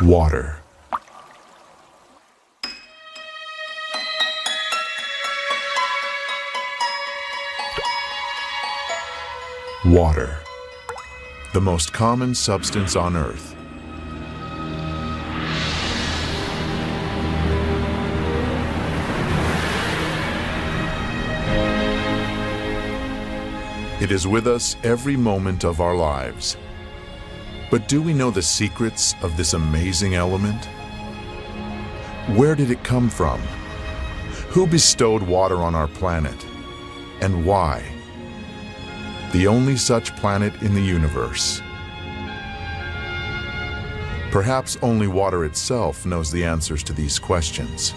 Water. Water, the most common substance on Earth. It is with us every moment of our lives. But do we know the secrets of this amazing element? Where did it come from? Who bestowed water on our planet? And why? The only such planet in the universe. Perhaps only water itself knows the answers to these questions.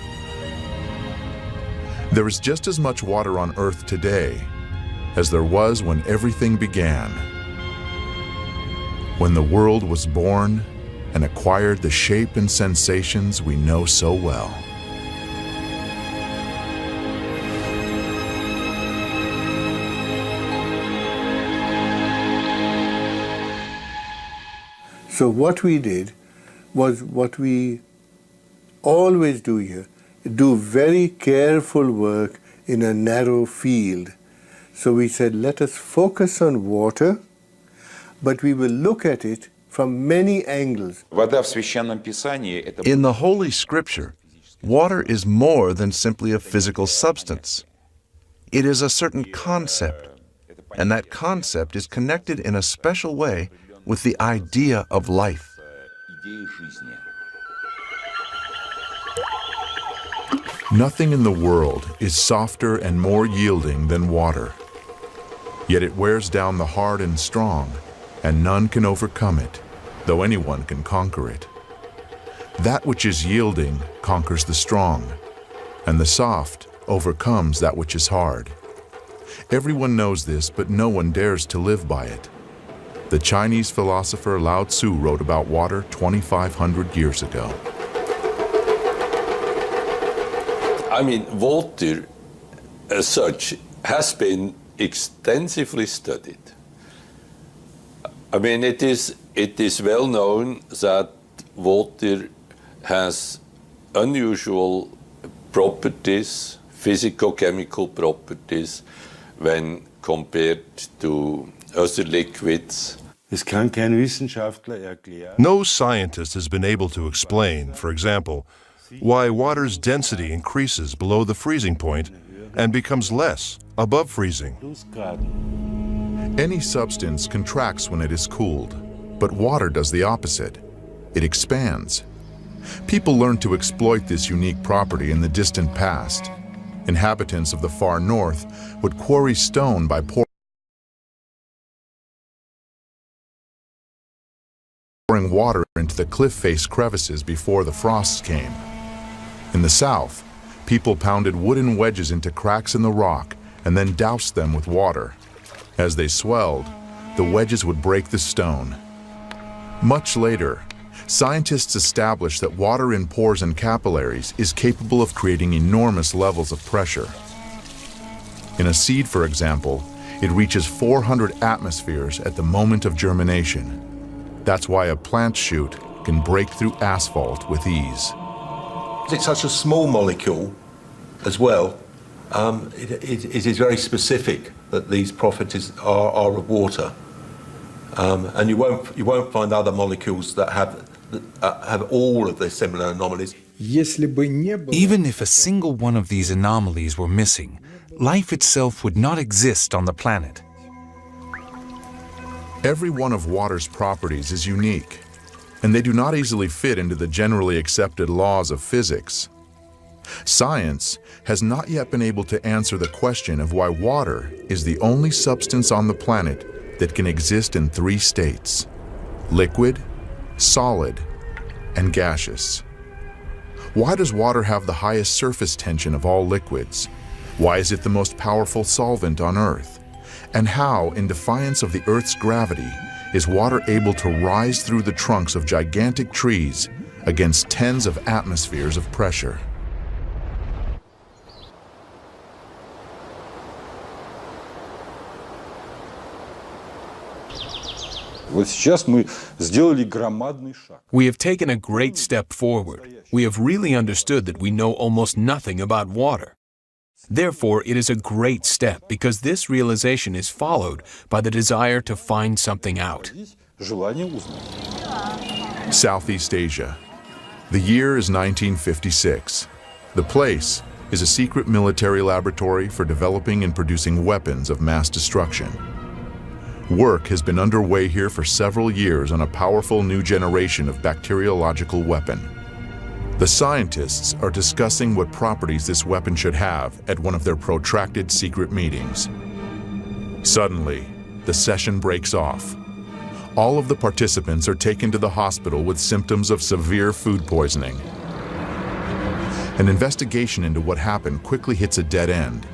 There is just as much water on Earth today as there was when everything began. When the world was born and acquired the shape and sensations we know so well. So what we did was what we always do here, do very careful work in a narrow field. So we said, let us focus on water, but we will look at it from many angles. In the Holy Scripture, water is more than simply a physical substance. It is a certain concept, and that concept is connected in a special way with the idea of life. Nothing in the world is softer and more yielding than water. Yet it wears down the hard and strong, and none can overcome it, though anyone can conquer it. That which is yielding conquers the strong, and the soft overcomes that which is hard. Everyone knows this, but no one dares to live by it. The Chinese philosopher Lao Tzu wrote about water 2,500 years ago. I mean, water as such has been extensively studied. I mean, it is well known that water has unusual properties, physico-chemical properties, when compared to other liquids. No scientist has been able to explain, for example, why water's density increases below the freezing point and becomes less above freezing. Any substance contracts when it is cooled, but water does the opposite. It expands. People learned to exploit this unique property in the distant past. Inhabitants of the far north would quarry stone by pouring water into the cliff face crevices before the frosts came. In the south, people pounded wooden wedges into cracks in the rock and then doused them with water. As they swelled, the wedges would break the stone. Much later, scientists established that water in pores and capillaries is capable of creating enormous levels of pressure. In a seed, for example, it reaches 400 atmospheres at the moment of germination. That's why a plant shoot can break through asphalt with ease. It's such a small molecule as well. It is very specific that these properties are of water, and you won't find other molecules that have all of the similar anomalies. Even if a single one of these anomalies were missing, life itself would not exist on the planet. Every one of water's properties is unique, and they do not easily fit into the generally accepted laws of physics. Science has not yet been able to answer the question of why water is the only substance on the planet that can exist in three states: liquid, solid, and gaseous. Why does water have the highest surface tension of all liquids? Why is it the most powerful solvent on Earth? And how, in defiance of the Earth's gravity, is water able to rise through the trunks of gigantic trees against tens of atmospheres of pressure? Вот сейчас мы сделали громадный шаг. We have taken a great step forward. We have really understood that we know almost nothing about water. Therefore, it is a great step because this realization is followed by the desire to find something out. Желание узнать. Southeast Asia. The year is 1956. The place is a secret military laboratory for developing and producing weapons of mass destruction. Work has been underway here for several years on a powerful new generation of bacteriological weapon. The scientists are discussing what properties this weapon should have at one of their protracted secret meetings. Suddenly, the session breaks off. All of the participants are taken to the hospital with symptoms of severe food poisoning. An investigation into what happened quickly hits a dead end.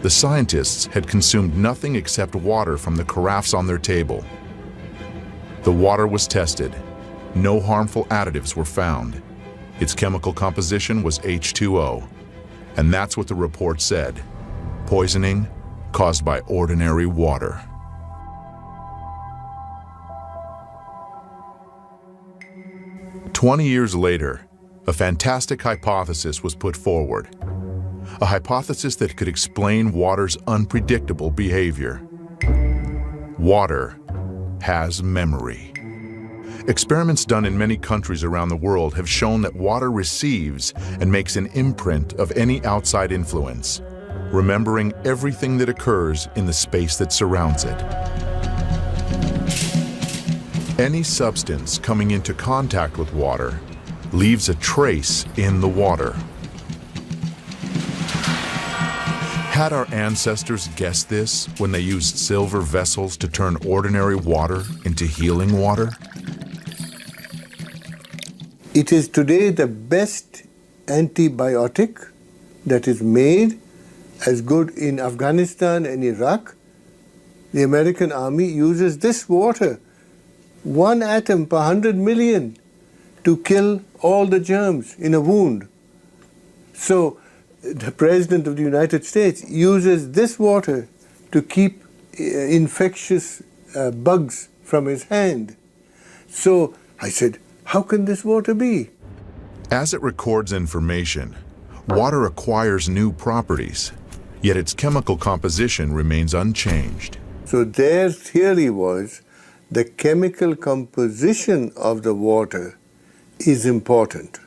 The scientists had consumed nothing except water from the carafes on their table. The water was tested. No harmful additives were found. Its chemical composition was H2O. And that's what the report said. Poisoning caused by ordinary water. "20 years later, a fantastic hypothesis was put forward. A hypothesis that could explain water's unpredictable behavior. Water has memory. Experiments done in many countries around the world have shown that water receives and makes an imprint of any outside influence, remembering everything that occurs in the space that surrounds it. Any substance coming into contact with water leaves a trace in the water. Had our ancestors guessed this when they used silver vessels to turn ordinary water into healing water? It is today the best antibiotic that is made, as good in Afghanistan and Iraq. The American army uses this water, 1 atom per 100 million, to kill all the germs in a wound. So the President of the United States uses this water to keep infectious bugs from his hand. So I said, how can this water be? As it records information, water acquires new properties, yet its chemical composition remains unchanged. So their theory was the chemical composition of the water is important.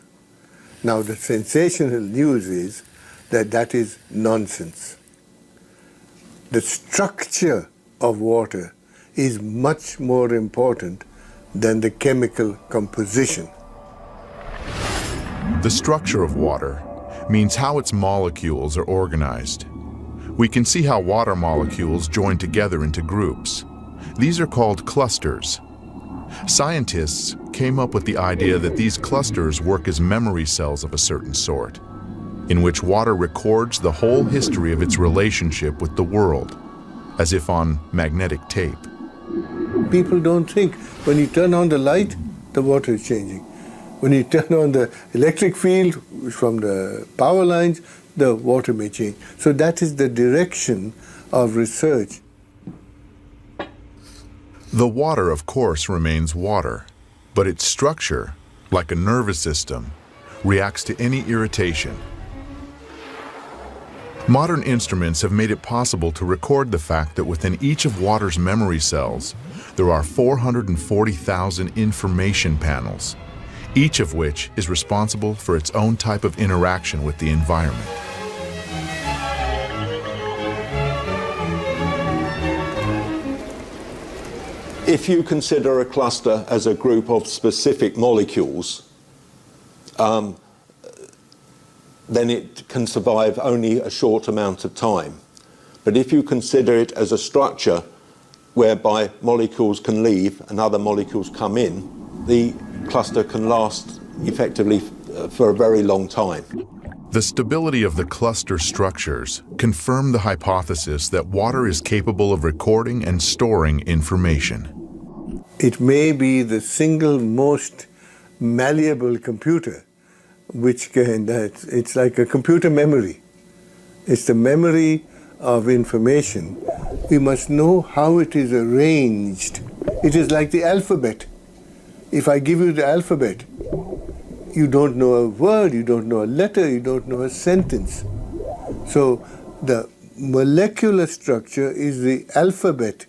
Now the sensational news is that that is nonsense. The structure of water is much more important than the chemical composition. The structure of water means how its molecules are organized. We can see how water molecules join together into groups. These are called clusters. Scientists came up with the idea that these clusters work as memory cells of a certain sort, in which water records the whole history of its relationship with the world, as if on magnetic tape. People don't think when you turn on the light, the water is changing. When you turn on the electric field from the power lines, the water may change. So that is the direction of research. The water, of course, remains water, but its structure, like a nervous system, reacts to any irritation. Modern instruments have made it possible to record the fact that within each of water's memory cells, there are 440,000 information panels, each of which is responsible for its own type of interaction with the environment. If you consider a cluster as a group of specific molecules, then it can survive only a short amount of time. But if you consider it as a structure whereby molecules can leave and other molecules come in, the cluster can last effectively for a very long time. The stability of the cluster structures confirm the hypothesis that water is capable of recording and storing information. It may be the single most malleable computer, which can, it's like a computer memory. It's the memory of information. We must know how it is arranged It is like the alphabet. If I give you the alphabet, you don't know a word, you don't know a letter, you don't know a sentence. So the molecular structure is the alphabet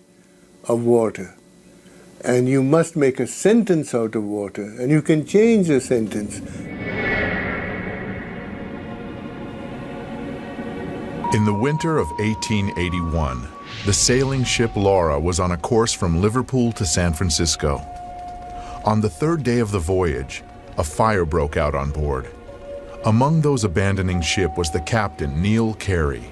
of water. And you must make a sentence out of water, and you can change the sentence. In the winter of 1881, the sailing ship Laura was on a course from Liverpool to San Francisco. On the third day of the voyage, a fire broke out on board. Among those abandoning ship was the captain, Neil Carey.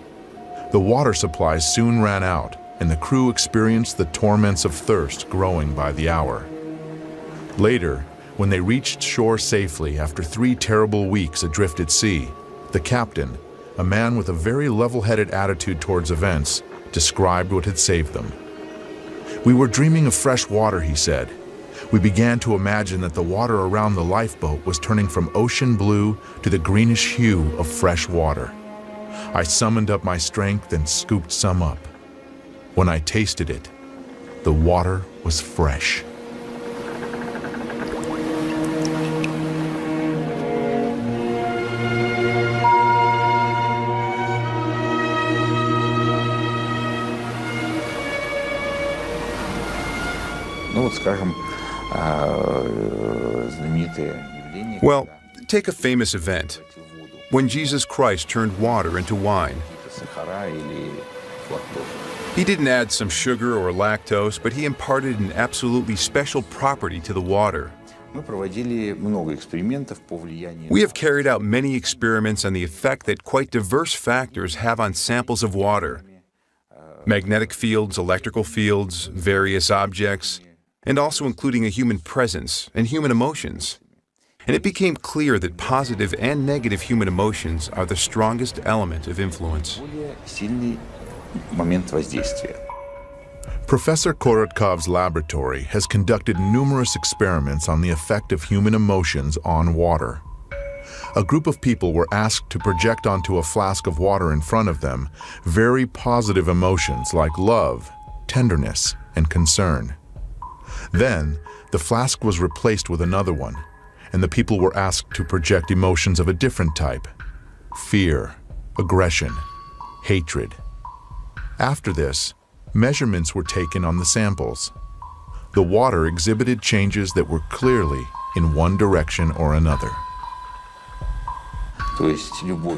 The water supplies soon ran out, and the crew experienced the torments of thirst growing by the hour. Later, when they reached shore safely after 3 terrible weeks adrift at sea, the captain, a man with a very level-headed attitude towards events, described what had saved them. "We were dreaming of fresh water," he said. "We began to imagine that the water around the lifeboat was turning from ocean blue to the greenish hue of fresh water. I summoned up my strength and scooped some up. When I tasted it, the water was fresh." Well, take a famous event. When Jesus Christ turned water into wine. He didn't add some sugar or lactose, but he imparted an absolutely special property to the water. We have carried out many experiments on the effect that quite diverse factors have on samples of water. Magnetic fields, electrical fields, various objects, and also including a human presence and human emotions. And it became clear that positive and negative human emotions are the strongest element of influence. Professor Korotkov's laboratory has conducted numerous experiments on the effect of human emotions on water. A group of people were asked to project onto a flask of water in front of them very positive emotions like love, tenderness, and concern. Then, the flask was replaced with another one, and the people were asked to project emotions of a different type: fear, aggression, hatred. After this, measurements were taken on the samples. The water exhibited changes that were clearly in one direction or another.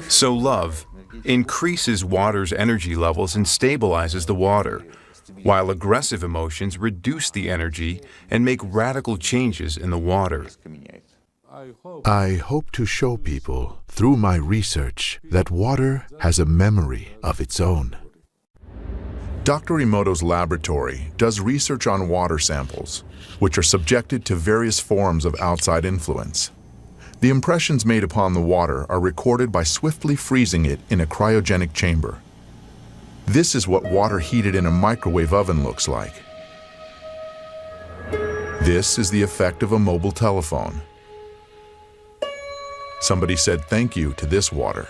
So love increases water's energy levels and stabilizes the water, while aggressive emotions reduce the energy and make radical changes in the water. I hope to show people through my research that water has a memory of its own. Dr. Emoto's laboratory does research on water samples, which are subjected to various forms of outside influence. The impressions made upon the water are recorded by swiftly freezing it in a cryogenic chamber. This is what water heated in a microwave oven looks like. This is the effect of a mobile telephone. Somebody said thank you to this water.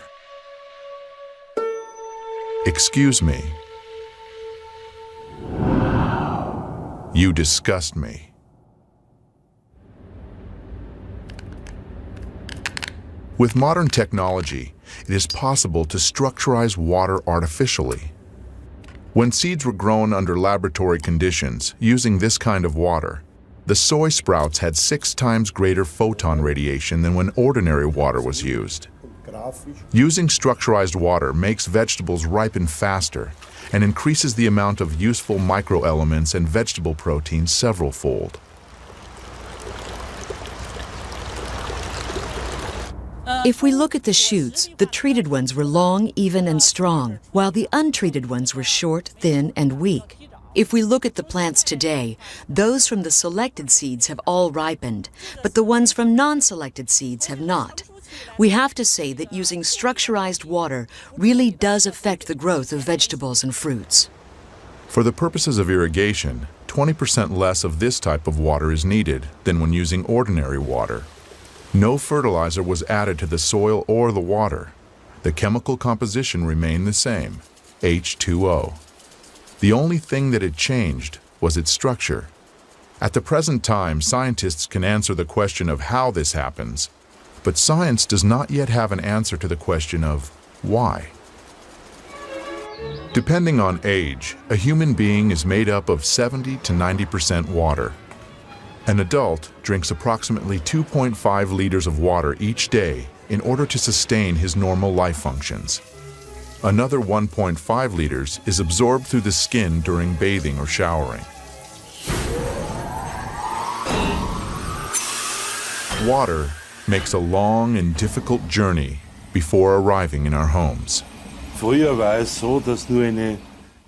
Excuse me. You disgust me. With modern technology, it is possible to structurize water artificially. When seeds were grown under laboratory conditions using this kind of water, the soy sprouts had 6 times greater photon radiation than when ordinary water was used. Using structurized water makes vegetables ripen faster and increases the amount of useful microelements and vegetable proteins several-fold. If we look at the shoots, the treated ones were long, even, and strong, while the untreated ones were short, thin, and weak. If we look at the plants today, those from the selected seeds have all ripened, but the ones from non-selected seeds have not. We have to say that using structurized water really does affect the growth of vegetables and fruits. For the purposes of irrigation, 20% less of this type of water is needed than when using ordinary water. No fertilizer was added to the soil or the water. The chemical composition remained the same, H2O. The only thing that had changed was its structure. At the present time, scientists can answer the question of how this happens, but science does not yet have an answer to the question of why. Depending on age, a human being is made up of 70 to 90% water. An adult drinks approximately 2.5 liters of water each day in order to sustain his normal life functions. Another 1.5 liters is absorbed through the skin during bathing or showering. Water makes a long and difficult journey before arriving in our homes.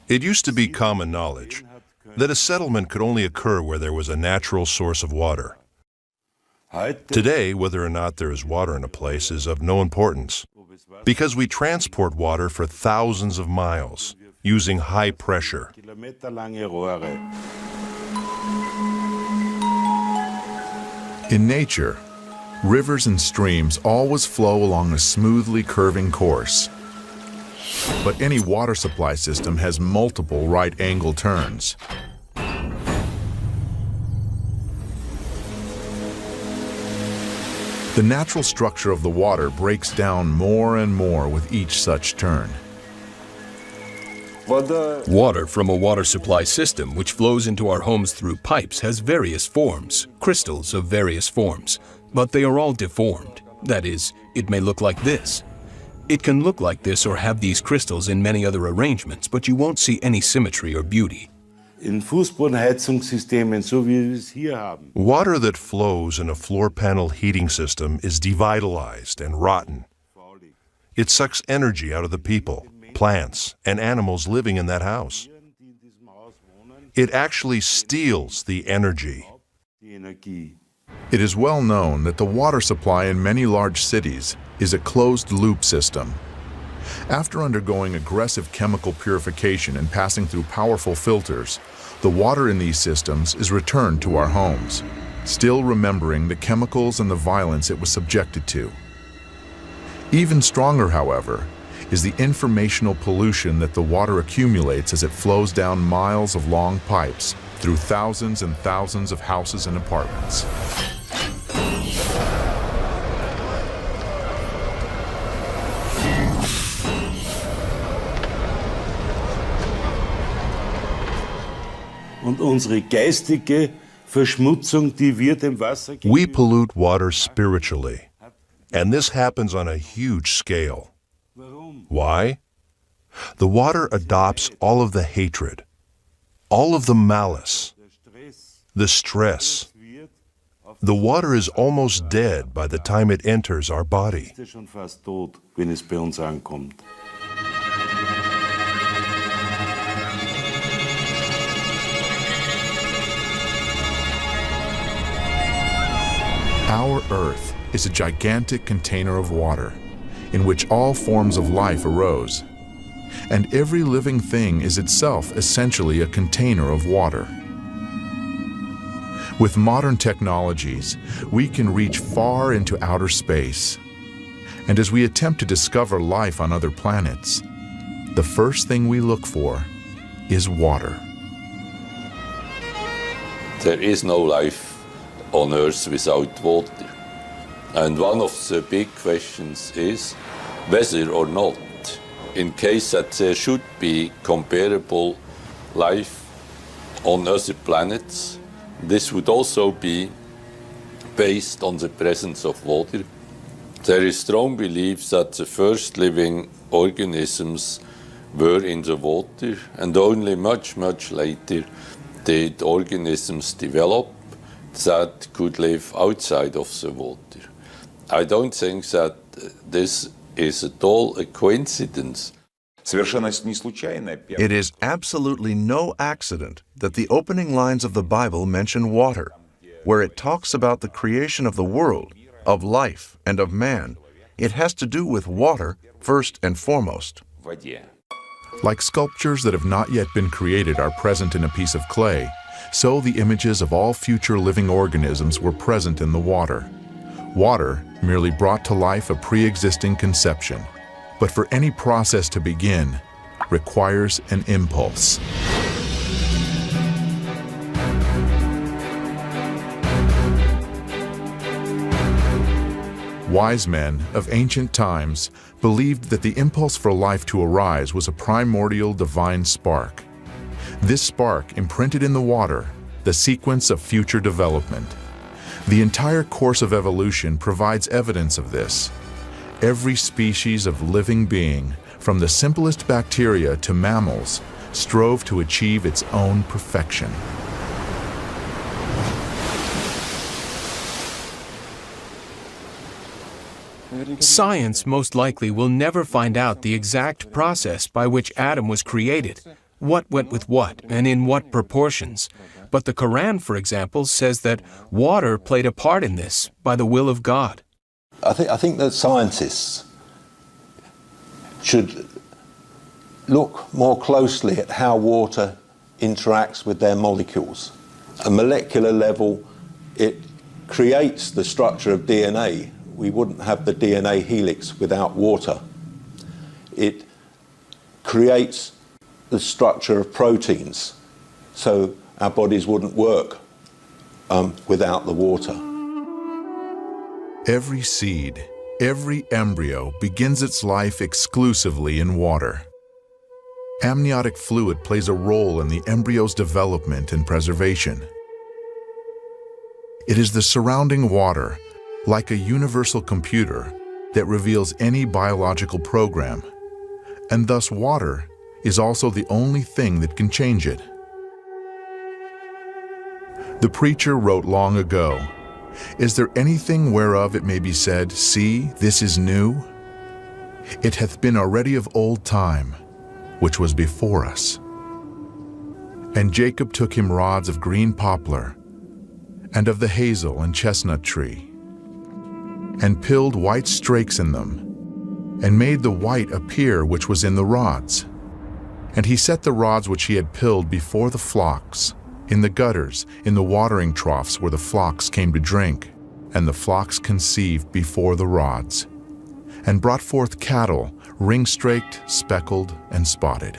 It used to be common knowledge that a settlement could only occur where there was a natural source of water. Today, whether or not there is water in a place is of no importance, because we transport water for thousands of miles using high pressure. In nature, rivers and streams always flow along a smoothly curving course. But any water supply system has multiple right-angle turns. The natural structure of the water breaks down more and more with each such turn. Water from a water supply system which flows into our homes through pipes has various forms, crystals of various forms, but they are all deformed. That is, it may look like this. It can look like this or have these crystals in many other arrangements, but you won't see any symmetry or beauty. Water that flows in a floor panel heating system is devitalized and rotten. It sucks energy out of the people, plants, and animals living in that house. It actually steals the energy. It is well known that the water supply in many large cities is a closed-loop system. After undergoing aggressive chemical purification and passing through powerful filters, the water in these systems is returned to our homes, still remembering the chemicals and the violence it was subjected to. Even stronger, however, is the informational pollution that the water accumulates as it flows down miles of long pipes through thousands and thousands of houses and apartments. We pollute water spiritually, and this happens on a huge scale. Why? The water adopts all of the hatred, all of the malice, the stress. The water is almost dead by the time it enters our body. Our Earth is a gigantic container of water in which all forms of life arose, and every living thing is itself essentially a container of water. With modern technologies, we can reach far into outer space, and as we attempt to discover life on other planets, the first thing we look for is water. There is no life on Earth without water. And one of the big questions is whether or not, in case that there should be comparable life on other planets, this would also be based on the presence of water. There is strong belief that the first living organisms were in the water, and only much, much later did organisms develop that could live outside of the water. I don't think that this is at all a coincidence. It is absolutely no accident that the opening lines of the Bible mention water, where it talks about the creation of the world, of life, and of man. It has to do with water first and foremost. Like sculptures that have not yet been created are present in a piece of clay, so the images of all future living organisms were present in the water. Water merely brought to life a pre-existing conception, but for any process to begin, requires an impulse. Wise men of ancient times believed that the impulse for life to arise was a primordial divine spark. This spark imprinted in the water the sequence of future development. The entire course of evolution provides evidence of this. Every species of living being, from the simplest bacteria to mammals, strove to achieve its own perfection. Science most likely will never find out the exact process by which Adam was created, what went with what, and in what proportions. But the Quran, for example, says that water played a part in this by the will of God. I think that scientists should look more closely at how water interacts with their molecules. At a molecular level, it creates the structure of DNA. We wouldn't have the DNA helix without water. It creates the structure of proteins, so our bodies wouldn't work without the water. Every seed, every embryo begins its life exclusively in water. Amniotic fluid plays a role in the embryo's development and preservation. It is the surrounding water, like a universal computer, that reveals any biological program, and thus water is also the only thing that can change it. The preacher wrote long ago, "Is there anything whereof it may be said, See, this is new? It hath been already of old time, which was before us. And Jacob took him rods of green poplar, and of the hazel and chestnut tree, and pilled white strakes in them, and made the white appear which was in the rods. And he set the rods which he had pilled before the flocks, in the gutters, in the watering troughs where the flocks came to drink, and the flocks conceived before the rods, and brought forth cattle, ring-straked, speckled, and spotted."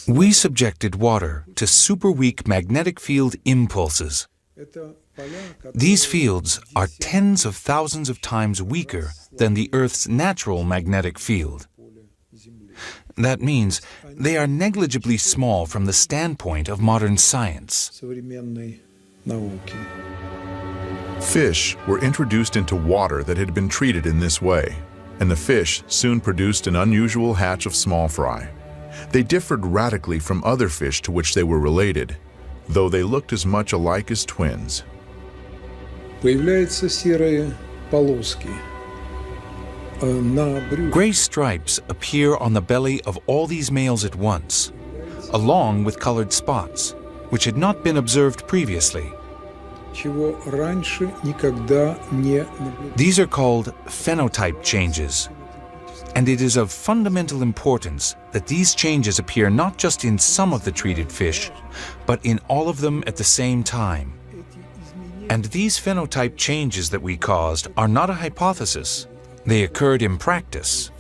We subjected water to super-weak magnetic field impulses. These fields are tens of thousands of times weaker than the Earth's natural magnetic field. That means they are negligibly small from the standpoint of modern science. Fish were introduced into water that had been treated in this way, and the fish soon produced an unusual hatch of small fry. They differed radically from other fish to which they were related, though they looked as much alike as twins. Gray stripes appear on the belly of all these males at once, along with colored spots, which had not been observed previously. These are called phenotype changes, and it is of fundamental importance that these changes appear not just in some of the treated fish, but in all of them at the same time. And these phenotype changes that we caused are not a hypothesis. They occurred in practice.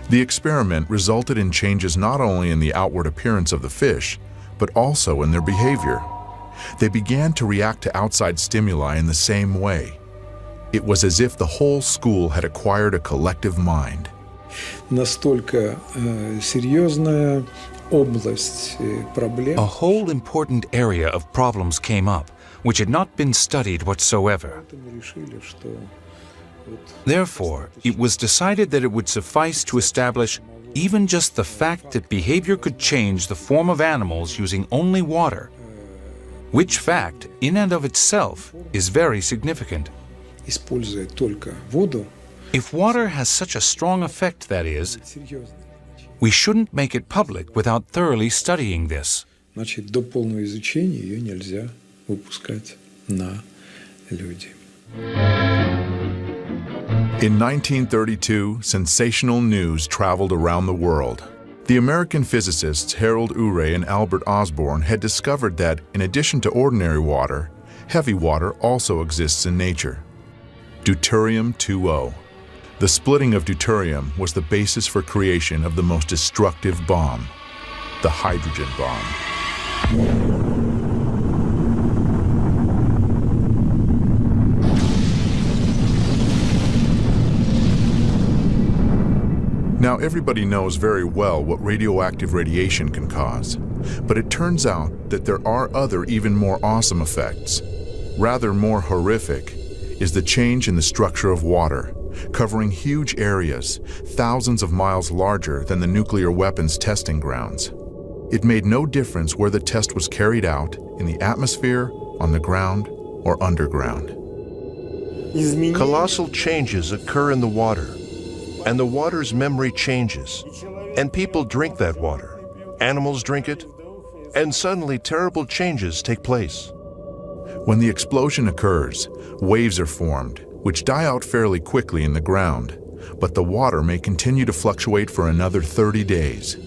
The experiment resulted in changes not only in the outward appearance of the fish, but also in their behavior. They began to react to outside stimuli in the same way. It was as if the whole school had acquired a collective mind. A whole important area of problems came up, which had not been studied whatsoever. Therefore, it was decided that it would suffice to establish even just the fact that behavior could change the form of animals using only water, which fact, in and of itself, is very significant. If water has such a strong effect, that is, we shouldn't make it public without thoroughly studying this. In 1932, sensational news traveled around the world. The American physicists Harold Urey and Albert Osborne had discovered that, in addition to ordinary water, heavy water also exists in nature. Deuterium-2O. The splitting of deuterium was the basis for creation of the most destructive bomb, the hydrogen bomb. Now, everybody knows very well what radioactive radiation can cause, but it turns out that there are other even more awesome effects. Rather more horrific is the change in the structure of water, covering huge areas, thousands of miles larger than the nuclear weapons testing grounds. It made no difference where the test was carried out, in the atmosphere, on the ground, or underground. Colossal changes occur in the water, and the water's memory changes, and people drink that water. Animals drink it, and suddenly terrible changes take place. When the explosion occurs, waves are formed, which die out fairly quickly in the ground, but the water may continue to fluctuate for another 30 days.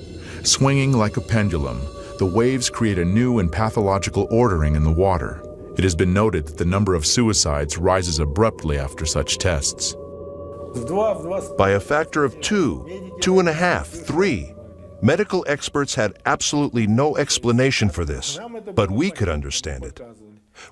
Swinging like a pendulum, the waves create a new and pathological ordering in the water. It has been noted that the number of suicides rises abruptly after such tests. By a factor of 2, 2.5, 3. Medical experts had absolutely no explanation for this, but we could understand it.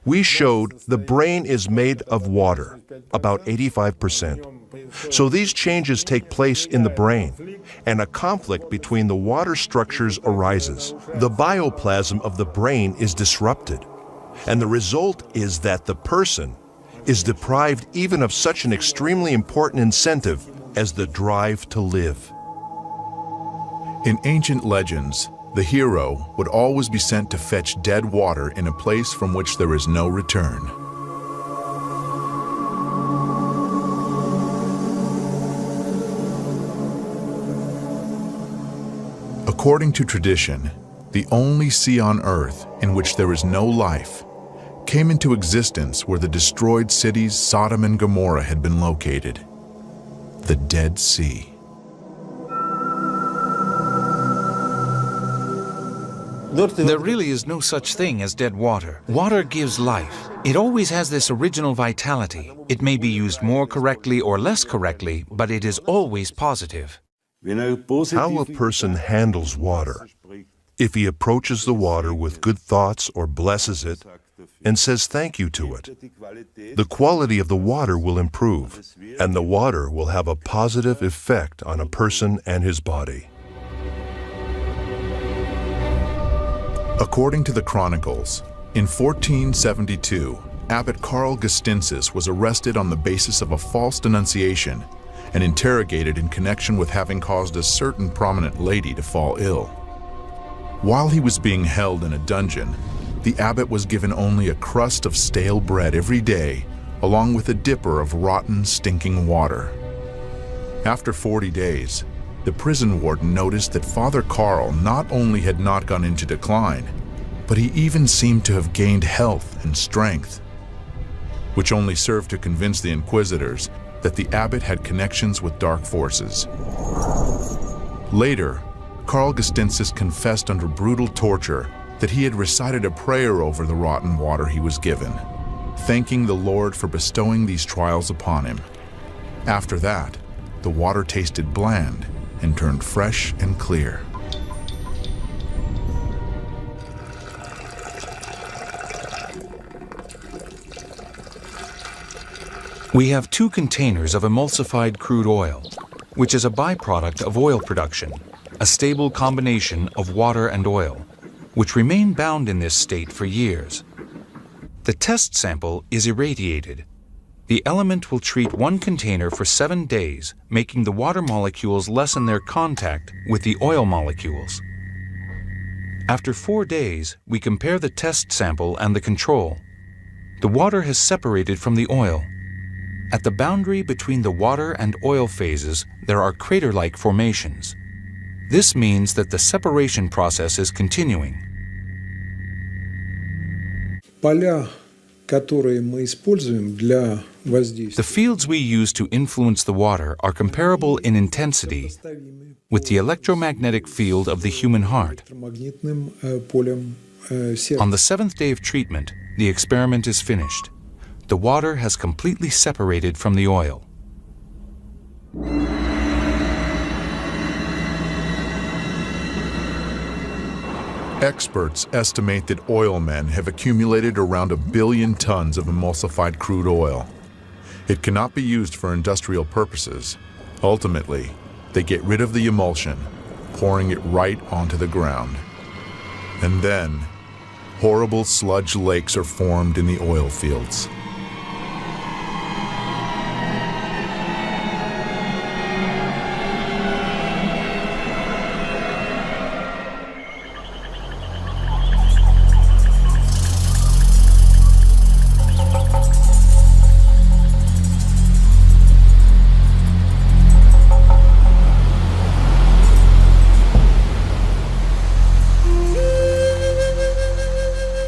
We showed the brain is made of water, about 85%. So these changes take place in the brain, and a conflict between the water structures arises. The bioplasm of the brain is disrupted, and the result is that the person is deprived even of such an extremely important incentive as the drive to live. In ancient legends, the hero would always be sent to fetch dead water in a place from which there is no return. According to tradition, the only sea on earth in which there is no life came into existence where the destroyed cities Sodom and Gomorrah had been located: the Dead Sea. There really is no such thing as dead water. Water gives life. It always has this original vitality. It may be used more correctly or less correctly, but it is always positive. How a person handles water, if he approaches the water with good thoughts or blesses it and says thank you to it, the quality of the water will improve, and the water will have a positive effect on a person and his body. According to the Chronicles, in 1472, Abbot Karl Gestinsis was arrested on the basis of a false denunciation and interrogated in connection with having caused a certain prominent lady to fall ill. While he was being held in a dungeon, the abbot was given only a crust of stale bread every day, along with a dipper of rotten, stinking water. After 40 days, the prison warden noticed that Father Karl not only had not gone into decline, but he even seemed to have gained health and strength, which only served to convince the inquisitors that the abbot had connections with dark forces. Later, Karl Gestinsis confessed under brutal torture that he had recited a prayer over the rotten water he was given, thanking the Lord for bestowing these trials upon him. After that, the water tasted bland and turned fresh and clear. We have 2 containers of emulsified crude oil, which is a byproduct of oil production, a stable combination of water and oil, which remain bound in this state for years. The test sample is irradiated. The element will treat 1 container for 7 days, making the water molecules lessen their contact with the oil molecules. After 4 days, we compare the test sample and the control. The water has separated from the oil. At the boundary between the water and oil phases, there are crater-like formations. This means that the separation process is continuing. The fields we use to influence the water are comparable in intensity with the electromagnetic field of the human heart. On the 7th day of treatment, the experiment is finished. The water has completely separated from the oil. Experts estimate that oilmen have accumulated around 1 billion tons of emulsified crude oil. It cannot be used for industrial purposes. Ultimately, they get rid of the emulsion, pouring it right onto the ground. And then, horrible sludge lakes are formed in the oil fields.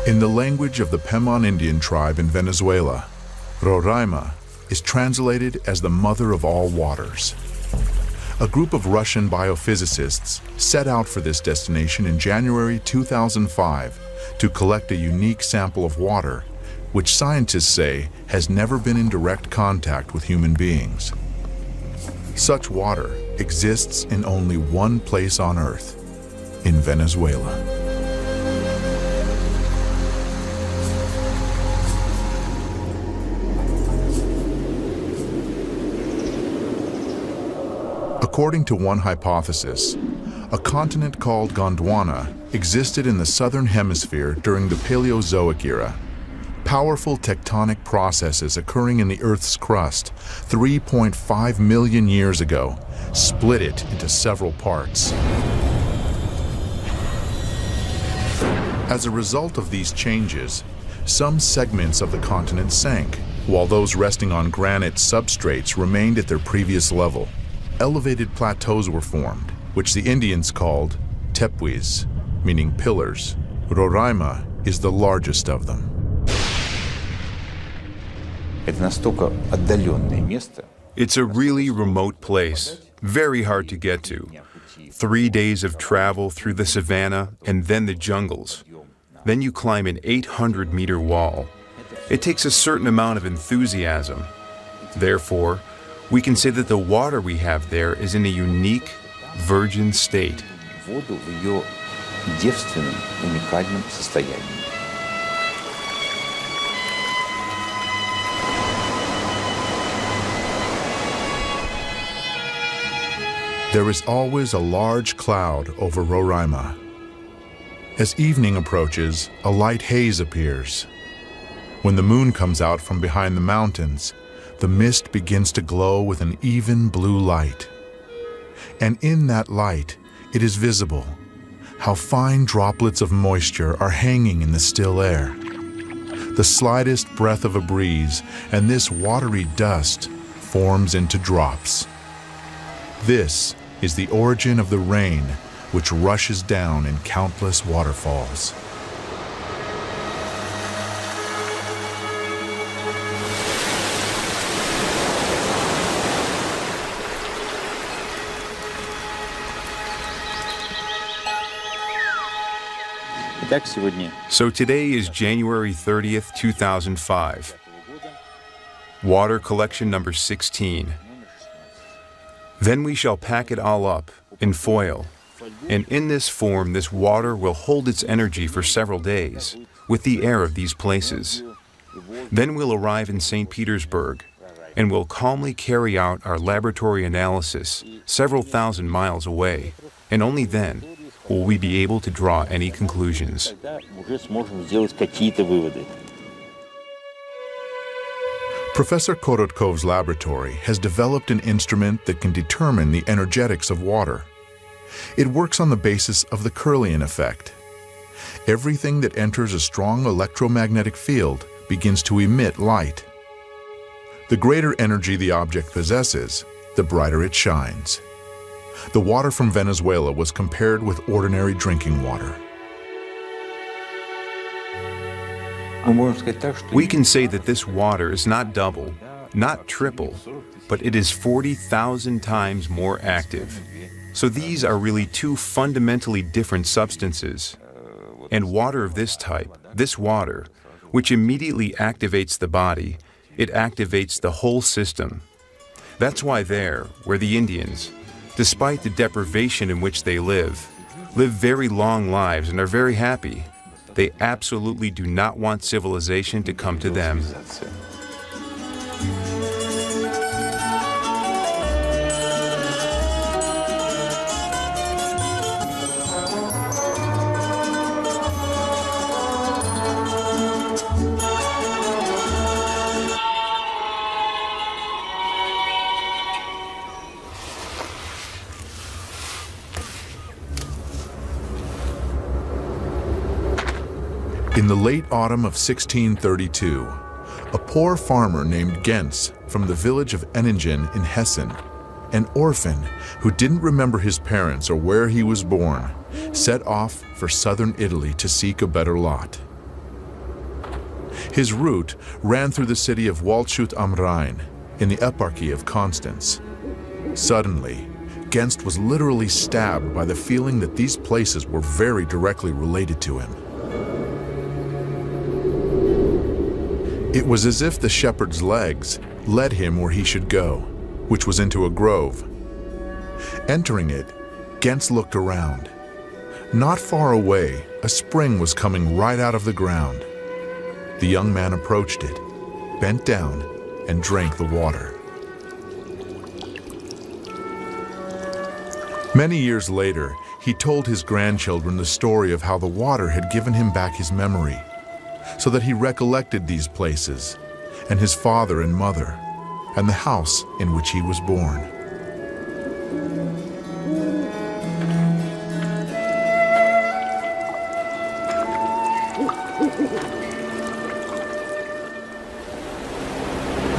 In the language of the Pemon Indian tribe in Venezuela, Roraima is translated as the mother of all waters. A group of Russian biophysicists set out for this destination in January 2005 to collect a unique sample of water, which scientists say has never been in direct contact with human beings. Such water exists in only one place on Earth, in Venezuela. According to one hypothesis, a continent called Gondwana existed in the southern hemisphere during the Paleozoic era. Powerful tectonic processes occurring in the Earth's crust 3.5 million years ago split it into several parts. As a result of these changes, some segments of the continent sank, while those resting on granite substrates remained at their previous level. Elevated plateaus were formed, which the Indians called tepuis, meaning pillars. Roraima is the largest of them. It's a really remote place, very hard to get to. 3 days of travel through the savanna and then the jungles. Then you climb an 800-meter wall. It takes a certain amount of enthusiasm. Therefore, we can say that the water we have there is in a unique, virgin state. There is always a large cloud over Roraima. As evening approaches, a light haze appears. When the moon comes out from behind the mountains, the mist begins to glow with an even blue light. And in that light, it is visible how fine droplets of moisture are hanging in the still air. The slightest breath of a breeze, and this watery dust forms into drops. This is the origin of the rain, which rushes down in countless waterfalls. So today is January 30th, 2005. Water collection number 16. Then we shall pack it all up in foil, and in this form this water will hold its energy for several days with the air of these places. Then we'll arrive in St. Petersburg, and we'll calmly carry out our laboratory analysis several thousand miles away, and only then will we be able to draw any conclusions. Professor Korotkov's laboratory has developed an instrument that can determine the energetics of water. It works on the basis of the Kirlian effect. Everything that enters a strong electromagnetic field begins to emit light. The greater energy the object possesses, the brighter it shines. The water from Venezuela was compared with ordinary drinking water. We can say that this water is not double, not triple, but it is 40,000 times more active. So these are really two fundamentally different substances. And water of this type, this water, which immediately activates the body, it activates the whole system. That's why there, where the Indians, despite the deprivation in which they live very long lives and are very happy. They absolutely do not want civilization to come to them. In the late autumn of 1632, a poor farmer named Gens from the village of Enningen in Hessen, an orphan who didn't remember his parents or where he was born, set off for southern Italy to seek a better lot. His route ran through the city of Waldshut am Rhein in the eparchy of Constance. Suddenly, Gens was literally stabbed by the feeling that these places were very directly related to him. It was as if the shepherd's legs led him where he should go, which was into a grove. Entering it, Gens looked around. Not far away, a spring was coming right out of the ground. The young man approached it, bent down, and drank the water. Many years later, he told his grandchildren the story of how the water had given him back his memory, so that he recollected these places, and his father and mother, and the house in which he was born.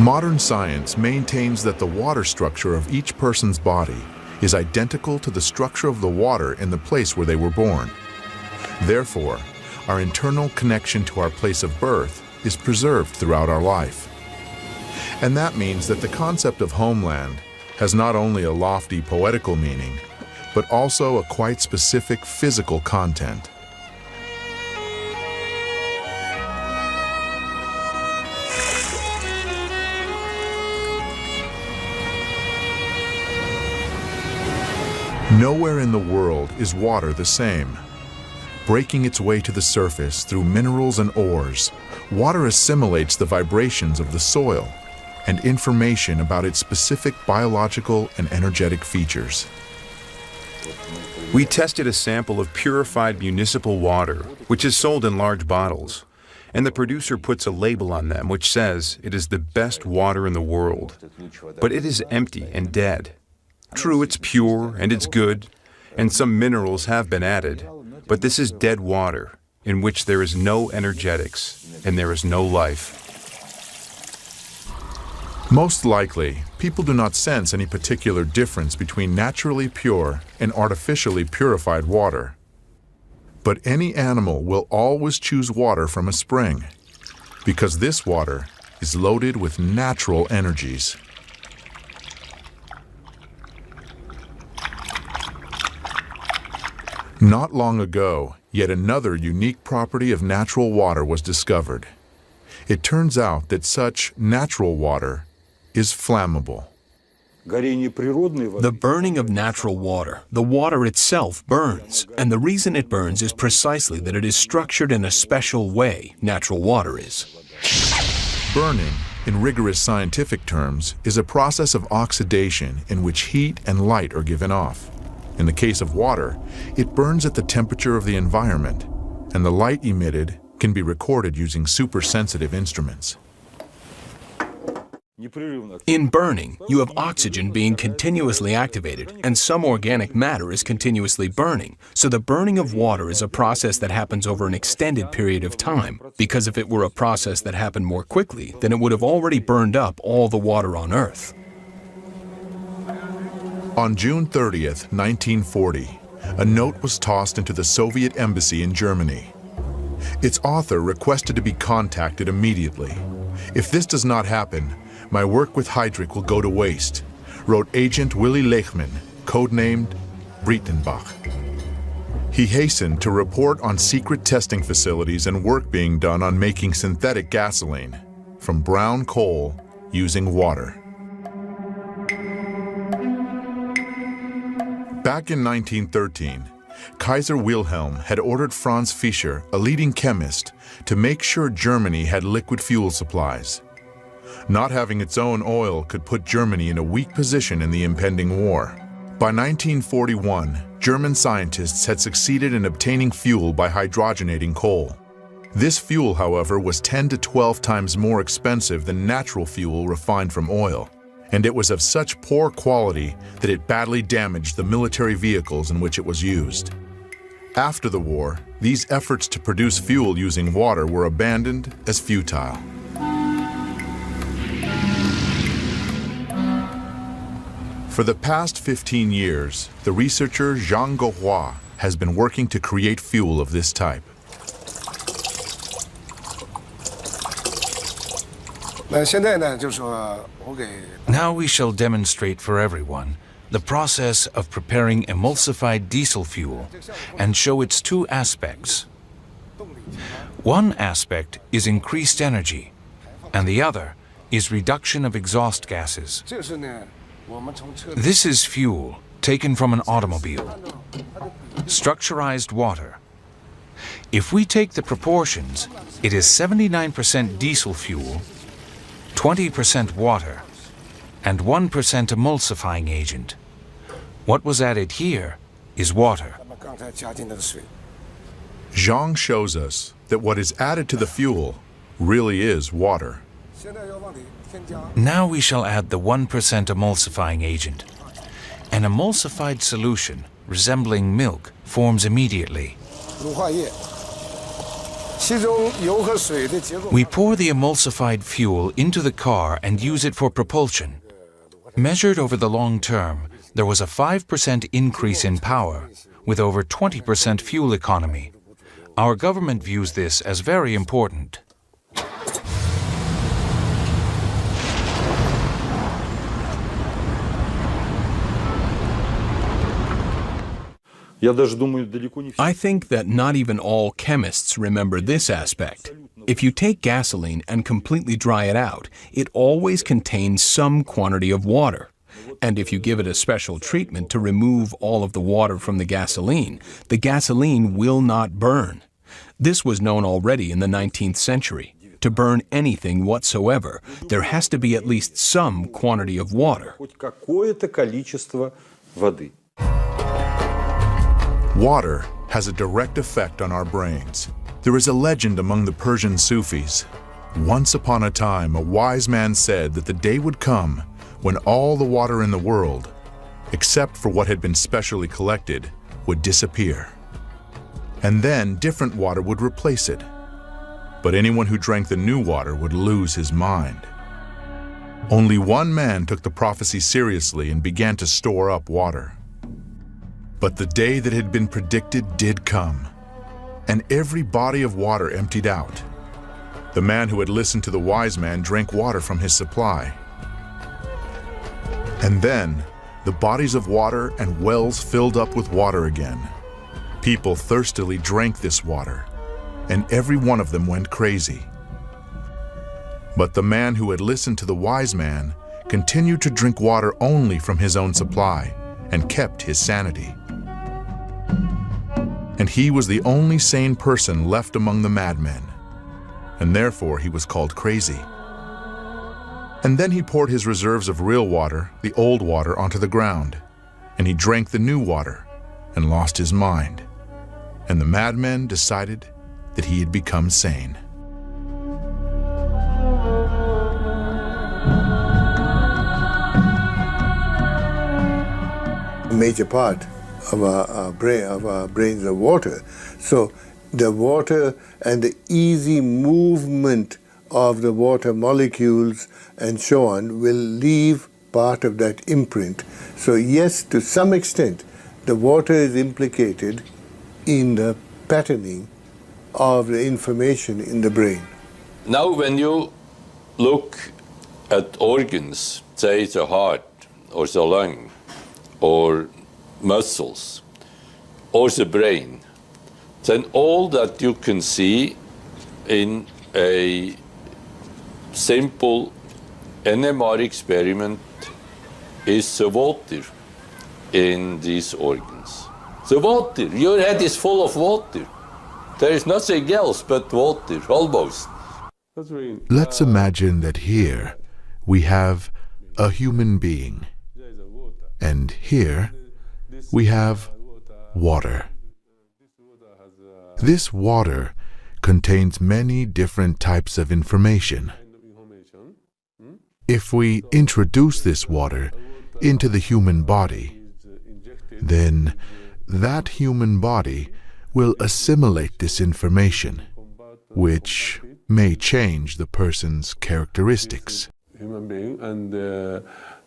Modern science maintains that the water structure of each person's body is identical to the structure of the water in the place where they were born. Therefore, our internal connection to our place of birth is preserved throughout our life. And that means that the concept of homeland has not only a lofty poetical meaning, but also a quite specific physical content. Nowhere in the world is water the same. Breaking its way to the surface through minerals and ores, water assimilates the vibrations of the soil and information about its specific biological and energetic features. We tested a sample of purified municipal water, which is sold in large bottles, and the producer puts a label on them which says it is the best water in the world, but it is empty and dead. True, it's pure and it's good, and some minerals have been added, but this is dead water in which there is no energetics and there is no life. Most likely, people do not sense any particular difference between naturally pure and artificially purified water. But any animal will always choose water from a spring, because this water is loaded with natural energies. Not long ago, yet another unique property of natural water was discovered. It turns out that such natural water is flammable. The burning of natural water, the water itself burns, and the reason it burns is precisely that it is structured in a special way, natural water is. Burning, in rigorous scientific terms, is a process of oxidation in which heat and light are given off. In the case of water, it burns at the temperature of the environment, and the light emitted can be recorded using super-sensitive instruments. In burning, you have oxygen being continuously activated, and some organic matter is continuously burning. So the burning of water is a process that happens over an extended period of time, because if it were a process that happened more quickly, then it would have already burned up all the water on Earth. On June 30th, 1940, a note was tossed into the Soviet embassy in Germany. Its author requested to be contacted immediately. "If this does not happen, my work with Heydrich will go to waste," wrote Agent Willy Lechman, codenamed Breitenbach. He hastened to report on secret testing facilities and work being done on making synthetic gasoline from brown coal using water. Back in 1913, Kaiser Wilhelm had ordered Franz Fischer, a leading chemist, to make sure Germany had liquid fuel supplies. Not having its own oil could put Germany in a weak position in the impending war. By 1941, German scientists had succeeded in obtaining fuel by hydrogenating coal. This fuel, however, was 10 to 12 times more expensive than natural fuel refined from oil, and it was of such poor quality that it badly damaged the military vehicles in which it was used. After the war, these efforts to produce fuel using water were abandoned as futile. For the past 15 years, the researcher Zhang Guohua has been working to create fuel of this type. Now we shall demonstrate for everyone the process of preparing emulsified diesel fuel and show its two aspects. One aspect is increased energy, and the other is reduction of exhaust gases. This is fuel taken from an automobile. Structurized water. If we take the proportions, it is 79% diesel fuel, 20% water, and 1% emulsifying agent. What was added here is water. Zhang shows us that what is added to the fuel really is water. Now we shall add the 1% emulsifying agent. An emulsified solution resembling milk forms immediately. We pour the emulsified fuel into the car and use it for propulsion. Measured over the long term, there was a 5% increase in power, with over 20% fuel economy. Our government views this as very important. I think that not even all chemists remember this aspect. If you take gasoline and completely dry it out, it always contains some quantity of water. And if you give it a special treatment to remove all of the water from the gasoline will not burn. This was known already in the 19th century. To burn anything whatsoever, there has to be at least some quantity of water. Water has a direct effect on our brains. There is a legend among the Persian Sufis. Once upon a time, a wise man said that the day would come when all the water in the world, except for what had been specially collected, would disappear. And then different water would replace it. But anyone who drank the new water would lose his mind. Only one man took the prophecy seriously and began to store up water. But the day that had been predicted did come, and every body of water emptied out. The man who had listened to the wise man drank water from his supply. And then the bodies of water and wells filled up with water again. People thirstily drank this water, and every one of them went crazy. But the man who had listened to the wise man continued to drink water only from his own supply and kept his sanity. And he was the only sane person left among the madmen, and therefore he was called crazy. And then he poured his reserves of real water, the old water, onto the ground, and he drank the new water and lost his mind. And the madmen decided that he had become sane. A major part of our brains are water. So the water and the easy movement of the water molecules and so on will leave part of that imprint. So yes, to some extent, the water is implicated in the patterning of the information in the brain. Now when you look at organs, say the heart or the lung or muscles or the brain, then all that you can see in a simple NMR experiment is the water in these organs. The water, your head is full of water. There is nothing else but water, almost. Let's imagine that here we have a human being, and here we have water. This water contains many different types of information. If we introduce this water into the human body, then that human body will assimilate this information, which may change the person's characteristics. Human being, and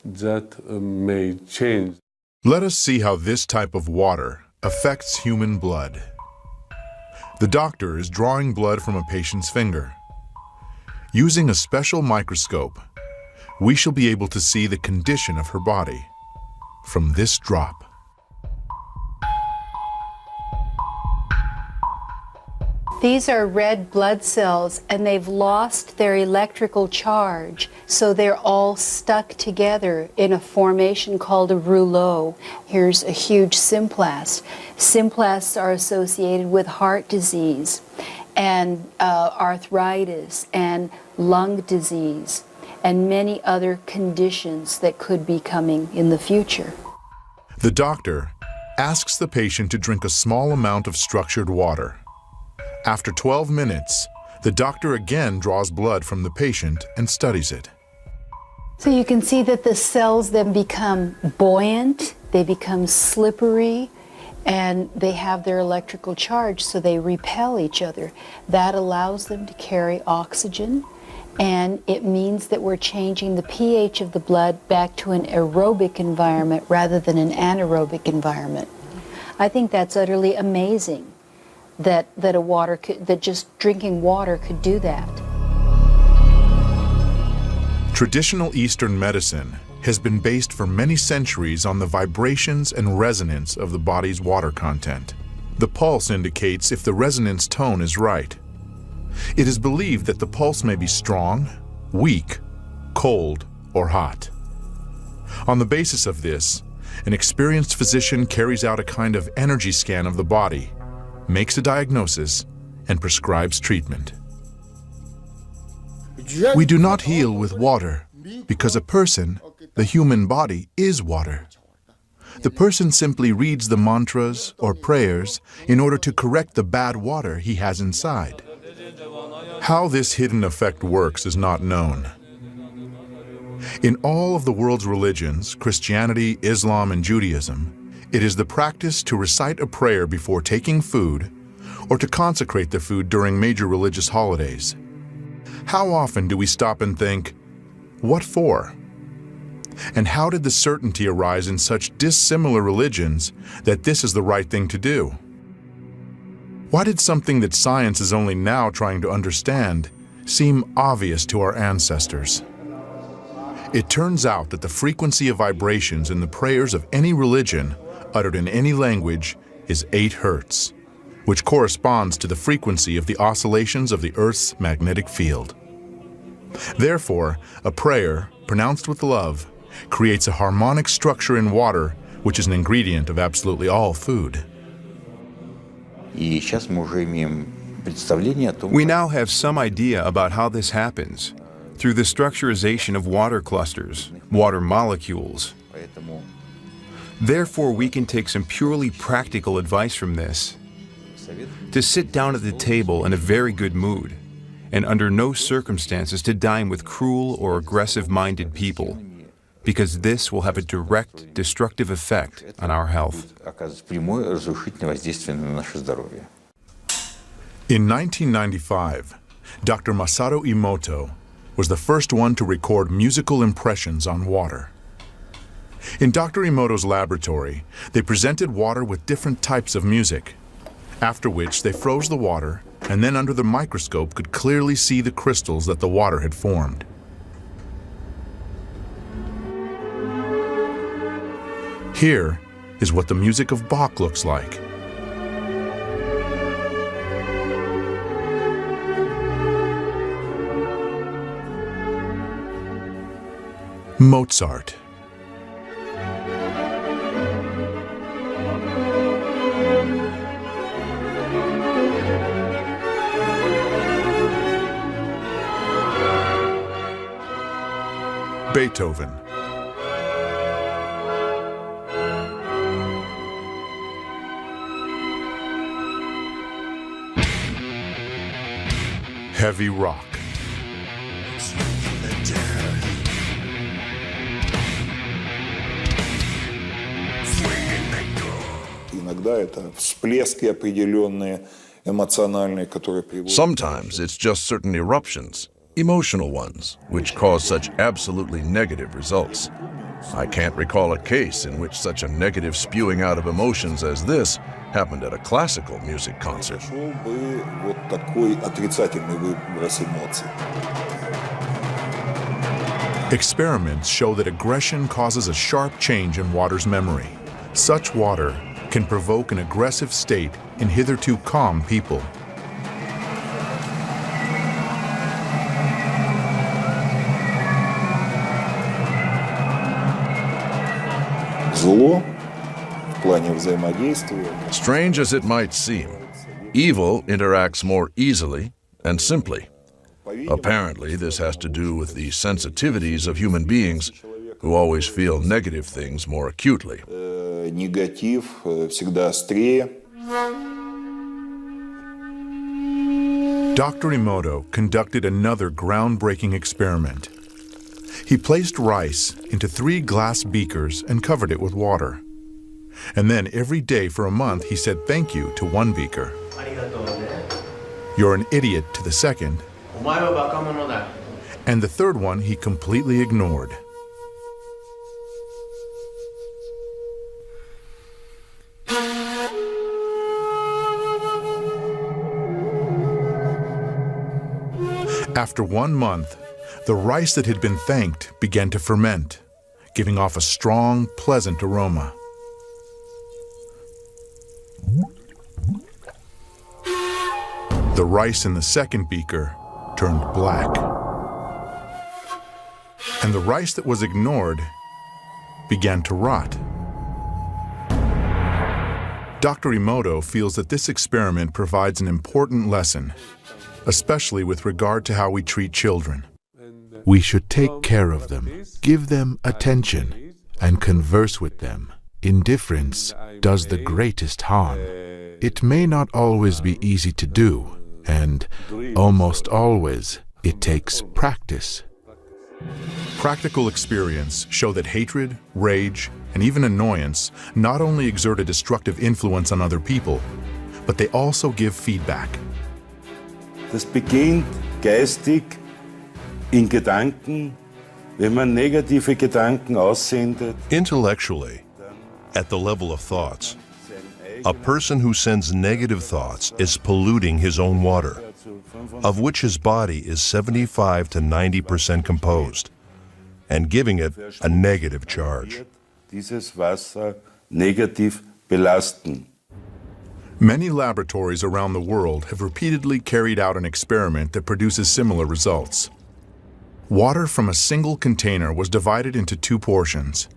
that may change. Let us see how this type of water affects human blood. The doctor is drawing blood from a patient's finger. Using a special microscope, we shall be able to see the condition of her body from this drop. These are red blood cells, and they've lost their electrical charge, so they're all stuck together in a formation called a rouleau. Here's a huge symplast. Symplasts are associated with heart disease and arthritis and lung disease and many other conditions that could be coming in the future. The doctor asks the patient to drink a small amount of structured water. After 12 minutes, the doctor again draws blood from the patient and studies it. So you can see that the cells then become buoyant, they become slippery, and they have their electrical charge, so they repel each other. That allows them to carry oxygen, and it means that we're changing the pH of the blood back to an aerobic environment rather than an anaerobic environment. I think that's utterly amazing that just drinking water could do that. Traditional Eastern medicine has been based for many centuries on the vibrations and resonance of the body's water content. The pulse indicates if the resonance tone is right. It is believed that the pulse may be strong, weak, cold, or hot. On the basis of this, an experienced physician carries out a kind of energy scan of the body, makes a diagnosis, and prescribes treatment. We do not heal with water because a person, the human body, is water. The person simply reads the mantras or prayers in order to correct the bad water he has inside. How this hidden effect works is not known. In all of the world's religions, Christianity, Islam, and Judaism, it is the practice to recite a prayer before taking food or to consecrate the food during major religious holidays. How often do we stop and think, what for? And how did the certainty arise in such dissimilar religions that this is the right thing to do? Why did something that science is only now trying to understand seem obvious to our ancestors? It turns out that the frequency of vibrations in the prayers of any religion uttered in any language is 8 Hertz, which corresponds to the frequency of the oscillations of the Earth's magnetic field. Therefore, a prayer, pronounced with love, creates a harmonic structure in water, which is an ingredient of absolutely all food. We now have some idea about how this happens through the structurization of water clusters, water molecules. Therefore, we can take some purely practical advice from this. To sit down at the table in a very good mood, and under no circumstances to dine with cruel or aggressive-minded people, because this will have a direct destructive effect on our health. In 1995, Dr. Masaru Emoto was the first one to record musical impressions on water. In Dr. Emoto's laboratory, they presented water with different types of music, after which they froze the water and then under the microscope could clearly see the crystals that the water had formed. Here is what the music of Bach looks like. Mozart. Beethoven. Heavy rock. да, это всплески определенные эмоциональные, которые приводят. Sometimes it's just certain eruptions, emotional ones, which cause such absolutely negative results. I can't recall a case in which such a negative spewing out of emotions as this happened at a classical music concert. Шел бы вот такой отрицательный выброс эмоций. Experiments show that aggression causes a sharp change in water's memory. Such water can provoke an aggressive state in hitherto calm people. Зло в плане взаимодействия. Strange as it might seem, evil interacts more easily and simply. Apparently, this has to do with the sensitivities of human beings who always feel negative things more acutely. Негатив всегда острее. Dr. Emoto conducted another groundbreaking experiment. He placed rice into 3 glass beakers and covered it with water. And then every day for a month he said thank you to one beaker. You're an idiot to the second. And the third one he completely ignored. After 1 month, the rice that had been thanked began to ferment, giving off a strong, pleasant aroma. The rice in the second beaker turned black. And the rice that was ignored began to rot. Dr. Emoto feels that this experiment provides an important lesson, especially with regard to how we treat children. We should take care of them, give them attention, and converse with them. Indifference does the greatest harm. It may not always be easy to do, and almost always it takes practice. Practical experience show that hatred, rage, and even annoyance not only exert a destructive influence on other people, but they also give feedback. Das beginnt geistig in Gedanken, wenn man negative Gedanken aussendet. Intellectually, at the level of thoughts, a person who sends negative thoughts is polluting his own water, of which his body is 75 to 90% composed, and giving it a negative charge. Dieses Wasser negativ belasten. Many laboratories around the world have repeatedly carried out an experiment that produces similar results. Water from a single container was divided into 2 portions.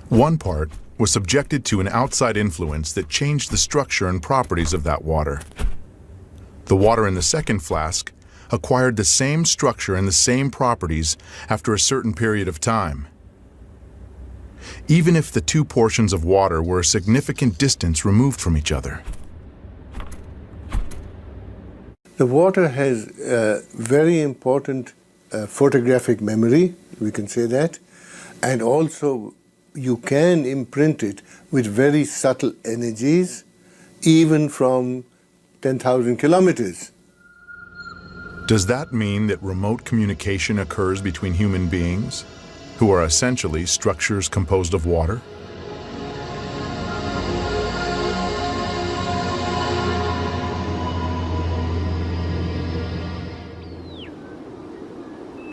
One part was subjected to an outside influence that changed the structure and properties of that water. The water in the second flask acquired the same structure and the same properties after a certain period of time, even if the 2 portions of water were a significant distance removed from each other. The water has a very important photographic memory, we can say that, and also you can imprint it with very subtle energies, even from 10,000 kilometers. Does that mean that remote communication occurs between human beings, who are essentially structures composed of water?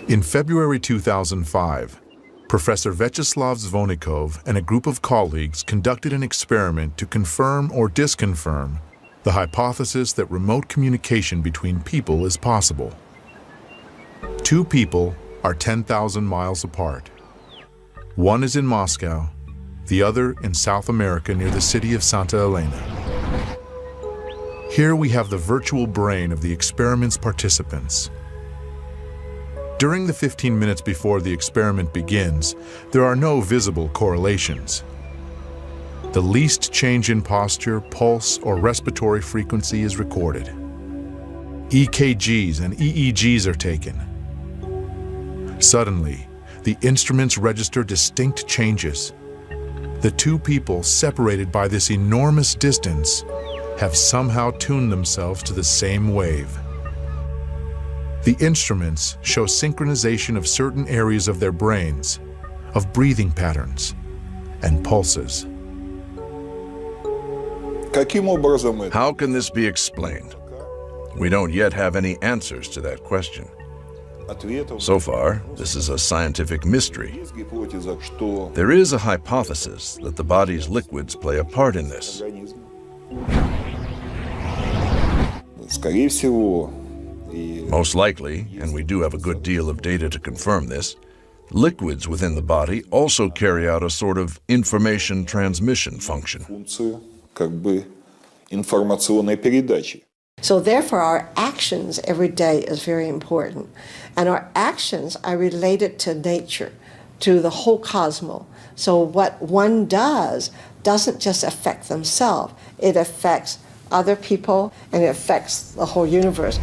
In February 2005, Professor Vyacheslav Zvonikov and a group of colleagues conducted an experiment to confirm or disconfirm the hypothesis that remote communication between people is possible. 2 people are 10,000 miles apart. One is in Moscow, the other in South America near the city of Santa Elena. Here we have the virtual brain of the experiment's participants. During the 15 minutes before the experiment begins, there are no visible correlations. The least change in posture, pulse, or respiratory frequency is recorded. EKGs and EEGs are taken. Suddenly, the instruments register distinct changes. The two people separated by this enormous distance have somehow tuned themselves to the same wave. The instruments show synchronization of certain areas of their brains, of breathing patterns and pulses. How can this be explained? We don't yet have any answers to that question. So far, this is a scientific mystery. There is a hypothesis that the body's liquids play a part in this. Most likely, and we do have a good deal of data to confirm this, liquids within the body also carry out a sort of information transmission function. So therefore, our actions every day is very important. And our actions are related to nature, to the whole cosmos. So what one does doesn't just affect themselves, it affects other people and it affects the whole universe.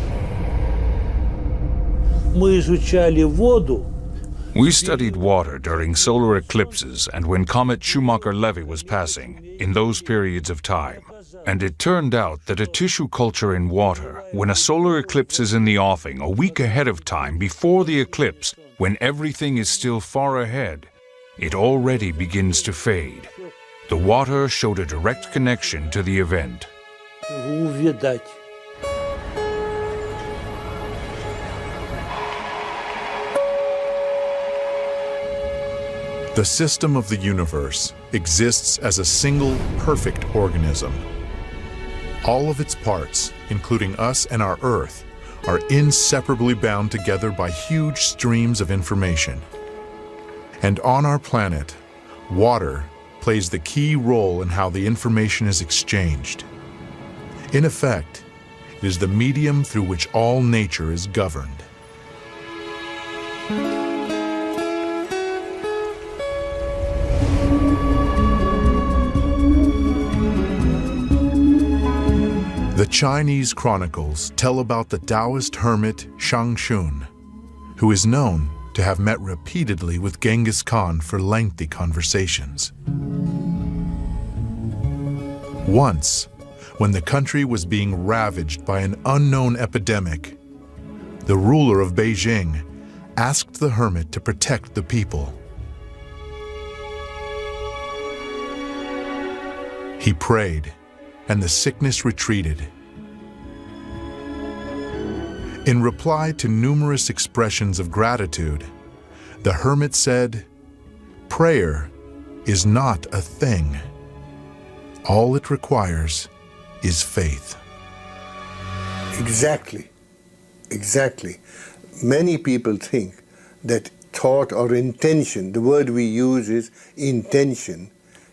We studied water during solar eclipses and when Comet Schumacher-Levy was passing, in those periods of time. And it turned out that a tissue culture in water, when a solar eclipse is in the offing a week ahead of time before the eclipse, when everything is still far ahead, it already begins to fade. The water showed a direct connection to the event. The system of the universe exists as a single, perfect organism. All of its parts, including us and our Earth, are inseparably bound together by huge streams of information. And on our planet, water plays the key role in how the information is exchanged. In effect, it is the medium through which all nature is governed. The Chinese chronicles tell about the Taoist hermit Shang Xun, who is known to have met repeatedly with Genghis Khan for lengthy conversations. Once, when the country was being ravaged by an unknown epidemic, the ruler of Beijing asked the hermit to protect the people. He prayed, and the sickness retreated. In reply to numerous expressions of gratitude, the hermit said, "Prayer is not a thing. All it requires is faith." Exactly. Many people think that thought or intention, the word we use is intention,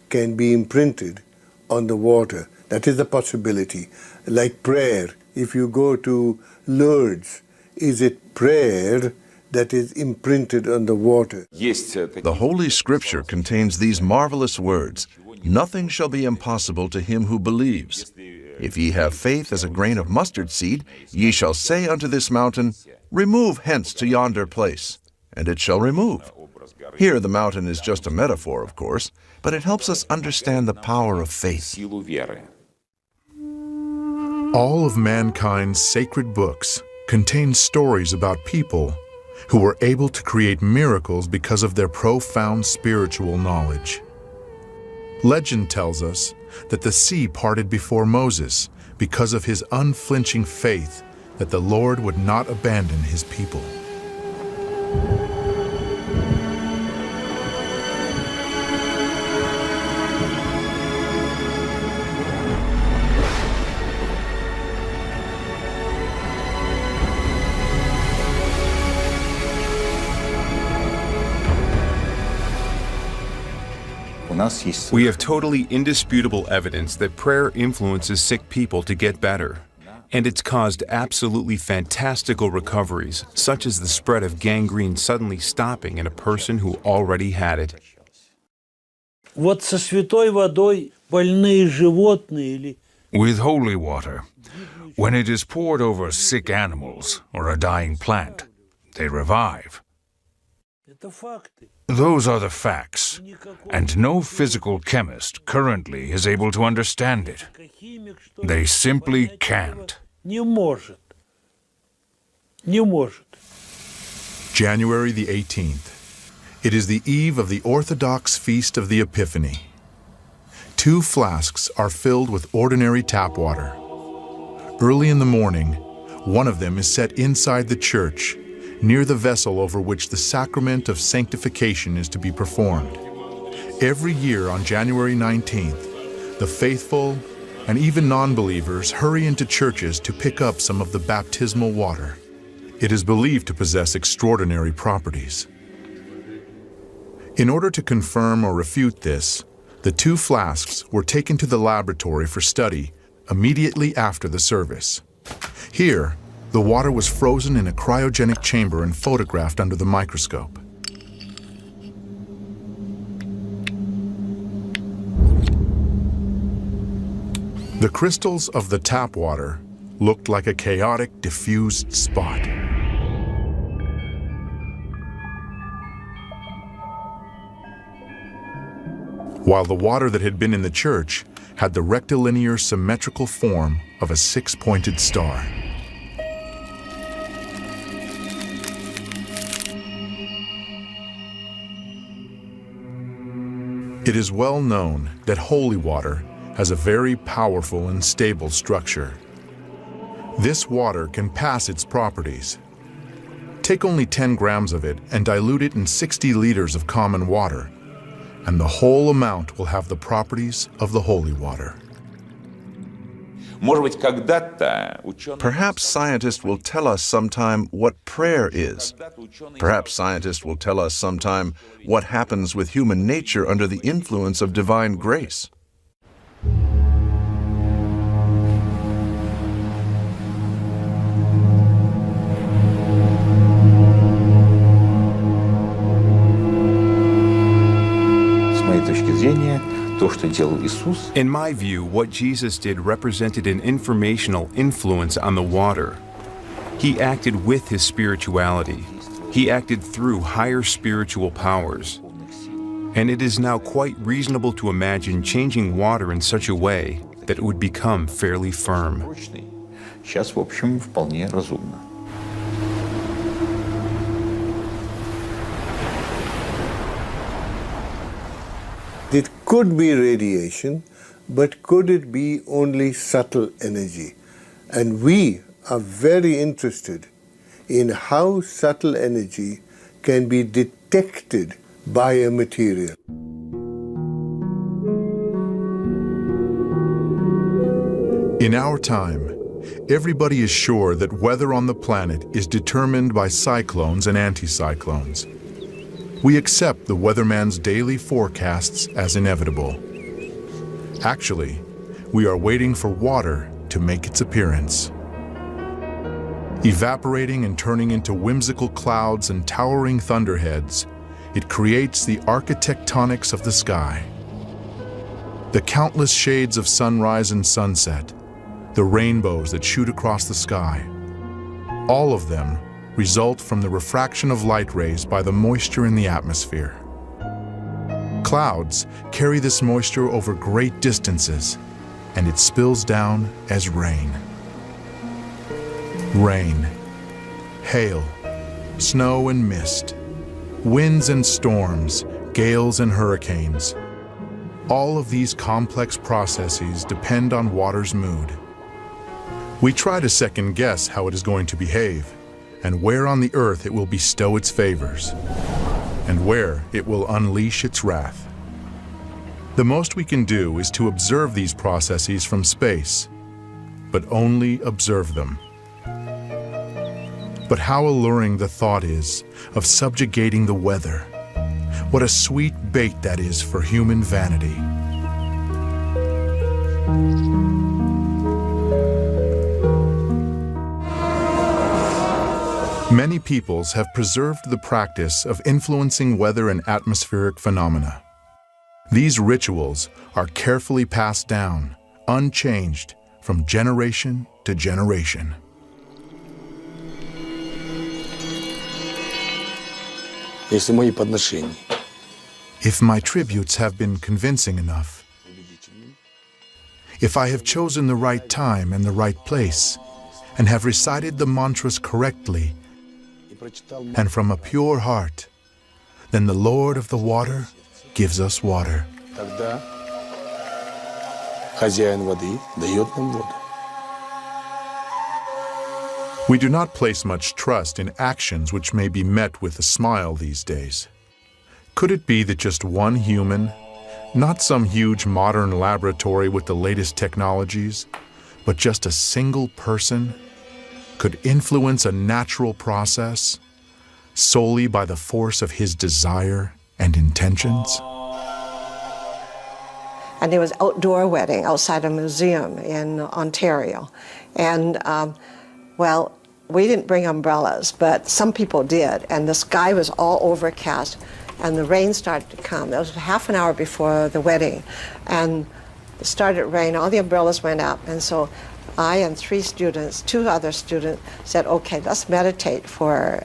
can be imprinted on the water. That is a possibility. Like prayer, if you go to Lourdes, is it prayer that is imprinted on the water? The Holy Scripture contains these marvelous words, "Nothing shall be impossible to him who believes. If ye have faith as a grain of mustard seed, ye shall say unto this mountain, Remove hence to yonder place, and it shall remove." Here the mountain is just a metaphor, of course, but it helps us understand the power of faith. All of mankind's sacred books contain stories about people who were able to create miracles because of their profound spiritual knowledge. Legend tells us that the sea parted before Moses because of his unflinching faith that the Lord would not abandon his people. We have totally indisputable evidence that prayer influences sick people to get better. And it's caused absolutely fantastical recoveries, such as the spread of gangrene suddenly stopping in a person who already had it. With holy water, when it is poured over sick animals or a dying plant, they revive. Those are the facts, and no physical chemist currently is able to understand it. They simply can't. January the 18th. It is the eve of the Orthodox Feast of the Epiphany. 2 flasks are filled with ordinary tap water. Early in the morning, one of them is set inside the church, near the vessel over which the sacrament of sanctification is to be performed. Every year on January 19th, the faithful and even non-believers hurry into churches to pick up some of the baptismal water. It is believed to possess extraordinary properties. In order to confirm or refute this, the 2 flasks were taken to the laboratory for study immediately after the service. Here, the water was frozen in a cryogenic chamber and photographed under the microscope. The crystals of the tap water looked like a chaotic, diffused spot. While the water that had been in the church had the rectilinear symmetrical form of a 6-pointed star. It is well known that holy water has a very powerful and stable structure. This water can pass its properties. Take only 10 grams of it and dilute it in 60 liters of common water, and the whole amount will have the properties of the holy water. Perhaps scientists will tell us sometime what prayer is. Perhaps scientists will tell us sometime what happens with human nature under the influence of divine grace. In my view, what Jesus did represented an informational influence on the water. He acted with his spirituality. He acted through higher spiritual powers. And it is now quite reasonable to imagine changing water in such a way that it would become fairly firm. It could be radiation, but could it be only subtle energy? And we are very interested in how subtle energy can be detected by a material. In our time, everybody is sure that weather on the planet is determined by cyclones and anticyclones. We accept the weatherman's daily forecasts as inevitable. Actually, we are waiting for water to make its appearance. Evaporating and turning into whimsical clouds and towering thunderheads, it creates the architectonics of the sky. The countless shades of sunrise and sunset, the rainbows that shoot across the sky, all of them result from the refraction of light rays by the moisture in the atmosphere. Clouds carry this moisture over great distances, and it spills down as rain. Rain, hail, snow and mist, winds and storms, gales and hurricanes. All of these complex processes depend on water's mood. We try to second guess how it is going to behave, and where on the earth it will bestow its favors, and where it will unleash its wrath. The most we can do is to observe these processes from space, but only observe them. But how alluring the thought is of subjugating the weather. What a sweet bait that is for human vanity. Many peoples have preserved the practice of influencing weather and atmospheric phenomena. These rituals are carefully passed down, unchanged, from generation to generation. If my tributes have been convincing enough, if I have chosen the right time and the right place, and have recited the mantras correctly and from a pure heart, then the Lord of the water gives us water. Тогда хозяин воды дает нам воду. We do not place much trust in actions which may be met with a smile these days. Could it be that just one human, not some huge modern laboratory with the latest technologies, but just a single person, could influence a natural process solely by the force of his desire and intentions? And there was an outdoor wedding outside a museum in Ontario. And, well, we didn't bring umbrellas, but some people did. And the sky was all overcast, and the rain started to come. That was half an hour before the wedding. And it started to rain, all the umbrellas went up. And so I and two other students said, okay, let's meditate for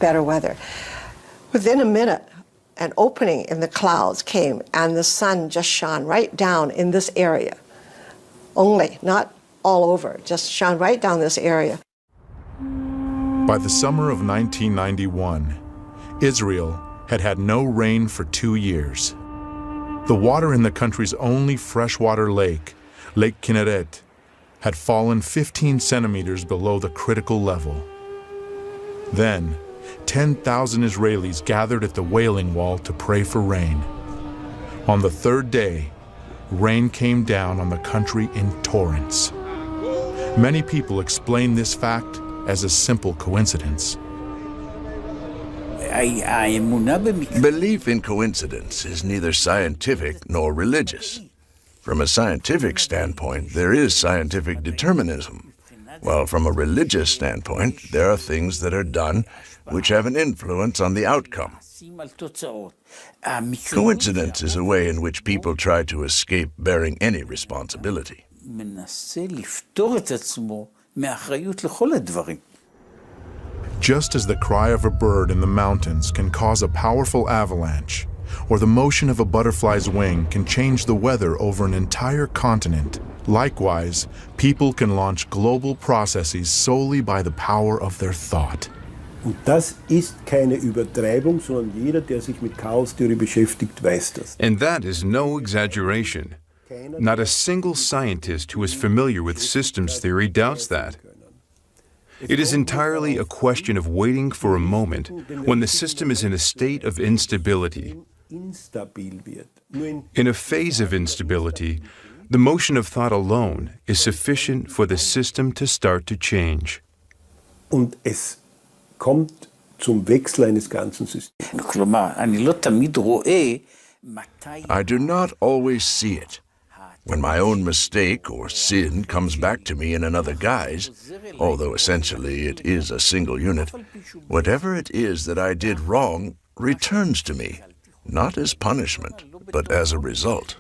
better weather. Within a minute, an opening in the clouds came, and the sun just shone right down in this area. Only, not all over, just shone right down this area. By the summer of 1991, Israel had had no rain for 2 years. The water in the country's only freshwater lake, Lake Kinneret, had fallen 15 centimeters below the critical level. Then, 10,000 Israelis gathered at the Wailing Wall to pray for rain. On the third day, rain came down on the country in torrents. Many people explain this fact as a simple coincidence. Belief in coincidence is neither scientific nor religious. From a scientific standpoint, there is scientific determinism, while from a religious standpoint, there are things that are done which have an influence on the outcome. Coincidence is a way in which people try to escape bearing any responsibility. Just as the cry of a bird in the mountains can cause a powerful avalanche, or the motion of a butterfly's wing can change the weather over an entire continent, likewise, people can launch global processes solely by the power of their thought. Und das ist keine Übertreibung, sondern jeder, der sich mit Chaostheorie beschäftigt, weiß das. And that is no exaggeration. Not a single scientist who is familiar with systems theory doubts that. It is entirely a question of waiting for a moment when the system is in a state of instability. In a phase of instability, the motion of thought alone is sufficient for the system to start to change. Und es kommt zum Wechsel eines ganzen Systems. I do not always see it. When my own mistake or sin comes back to me in another guise, although essentially it is a single unit, whatever it is that I did wrong returns to me, not as punishment, but as a result.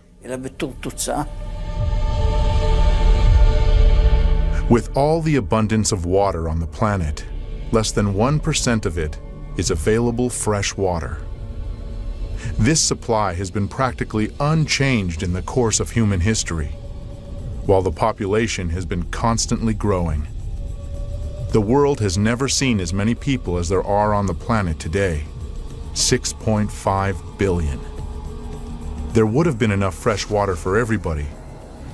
With all the abundance of water on the planet, less than 1% of it is available fresh water. This supply has been practically unchanged in the course of human history, while the population has been constantly growing. The world has never seen as many people as there are on the planet today, 6.5 billion. There would have been enough fresh water for everybody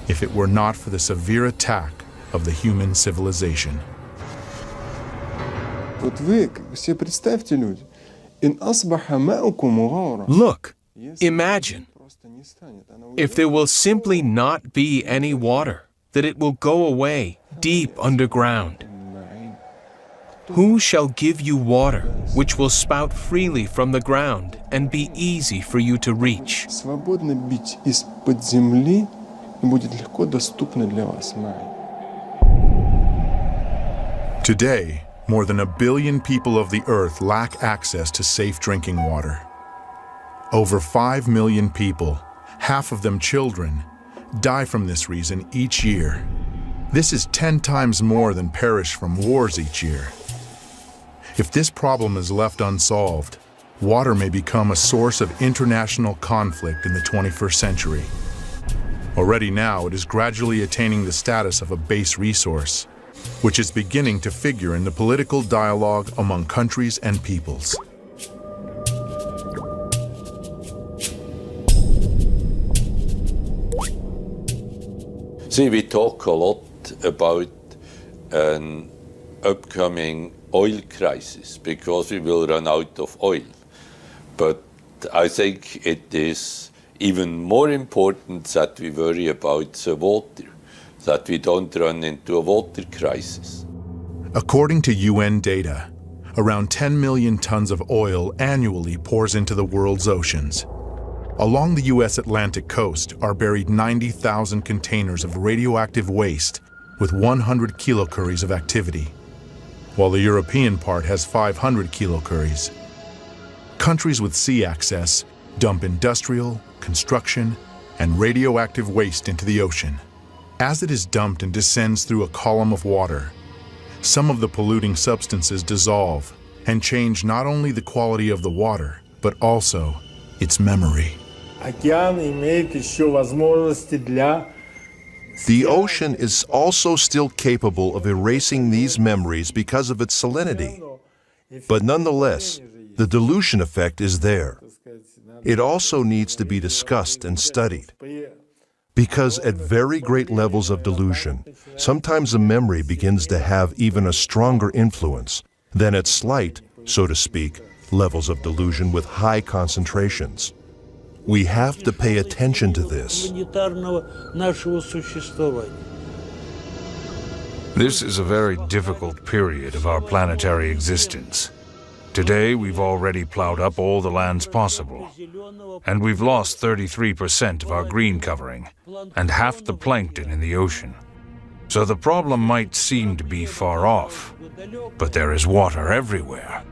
if it were not for the severe attack of the human civilization. Вот вы себе представьте, люди, Look, imagine, if there will simply not be any water, that it will go away deep underground. Who shall give you water, which will spout freely from the ground and be easy for you to reach? Свободно бить из-под земли и будет легко доступно для вас, Today, more than 1 billion people of the earth lack access to safe drinking water. Over 5 million people, half of them children, die from this reason each year. This is 10 times more than perish from wars each year. If this problem is left unsolved, water may become a source of international conflict in the 21st century. Already now, it is gradually attaining the status of a base resource, which is beginning to figure in the political dialogue among countries and peoples. See, we talk a lot about an upcoming oil crisis because we will run out of oil. But I think it is even more important that we worry about the water, that we don't run into a water crisis. According to UN data, around 10 million tons of oil annually pours into the world's oceans. Along the U.S. Atlantic coast are buried 90,000 containers of radioactive waste with 100 kilocuries of activity, while the European part has 500 kilocuries. Countries with sea access dump industrial, construction, and radioactive waste into the ocean. As it is dumped and descends through a column of water, some of the polluting substances dissolve and change not only the quality of the water, but also its memory. The ocean is also still capable of erasing these memories because of its salinity. But nonetheless, the dilution effect is there. It also needs to be discussed and studied. Because at very great levels of dilution, sometimes a memory begins to have even a stronger influence than at slight, so to speak, levels of dilution with high concentrations. We have to pay attention to this. This is a very difficult period of our planetary existence. Today, we've already plowed up all the lands possible, and we've lost 33% of our green covering and half the plankton in the ocean. So the problem might seem to be far off, but there is water everywhere.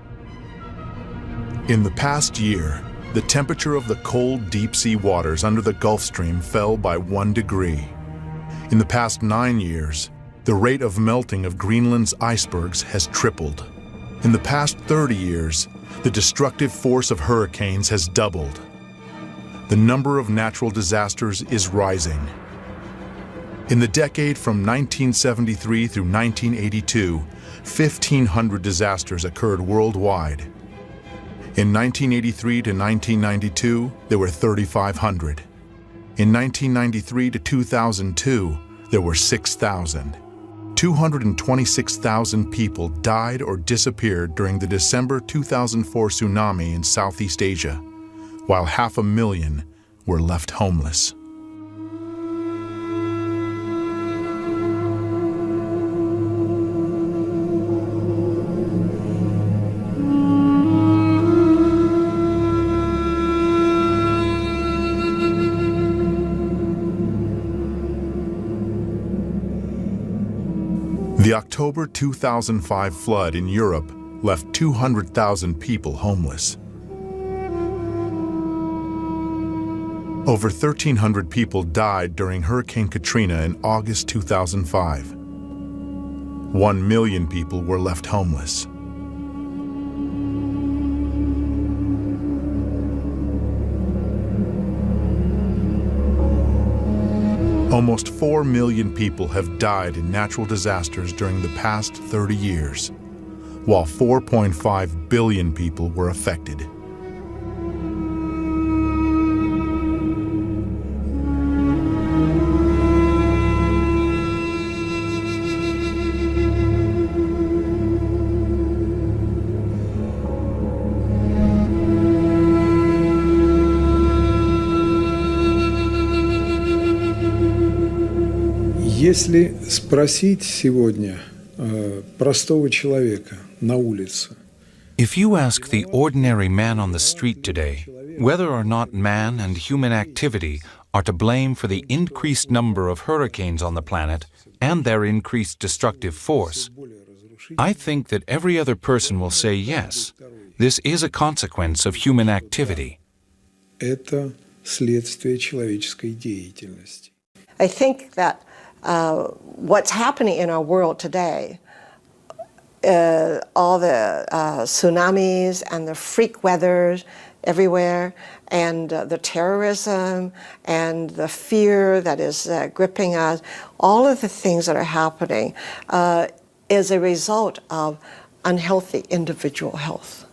In the past year, the temperature of the cold deep-sea waters under the Gulf Stream fell by 1 degree. In the past 9 years, the rate of melting of Greenland's icebergs has tripled. In the past 30 years, the destructive force of hurricanes has doubled. The number of natural disasters is rising. In the decade from 1973 through 1982, 1,500 disasters occurred worldwide. In 1983 to 1992, there were 3,500. In 1993 to 2002, there were 6,000. 226,000 people died or disappeared during the December 2004 tsunami in Southeast Asia, while 500,000 were left homeless. The October 2005 flood in Europe left 200,000 people homeless. Over 1,300 people died during Hurricane Katrina in August 2005. 1 million people were left homeless. Almost 4 million people have died in natural disasters during the past 30 years, while 4.5 billion people were affected. Если спросить сегодня простого человека на улице, If you ask the ordinary man on the street today whether or not man and human activity are to blame for the increased number of hurricanes on the planet and their increased destructive force, I think that every other person will say yes, this is a consequence of human activity. это следствие человеческой деятельности. I think that what's happening in our world today all the tsunamis and the freak weather everywhere, and the terrorism and the fear that is gripping us, all of the things that are happening is a result of unhealthy individual health.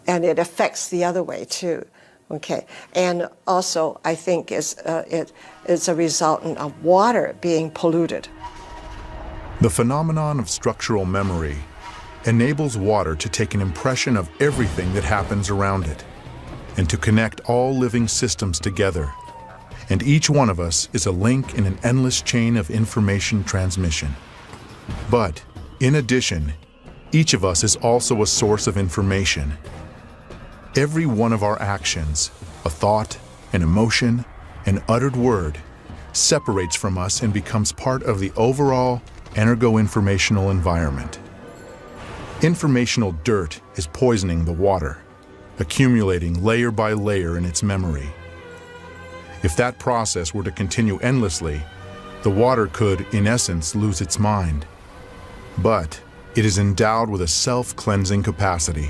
And it affects the other way too. Okay, and also I think it is a resultant of water being polluted. The phenomenon of structural memory enables water to take an impression of everything that happens around it and to connect all living systems together. And each one of us is a link in an endless chain of information transmission. But, in addition, each of us is also a source of information. Every one of our actions, a thought, an emotion, an uttered word, separates from us and becomes part of the overall energo-informational environment. Informational dirt is poisoning the water, accumulating layer by layer in its memory. If that process were to continue endlessly, the water could, in essence, lose its mind. But it is endowed with a self-cleansing capacity.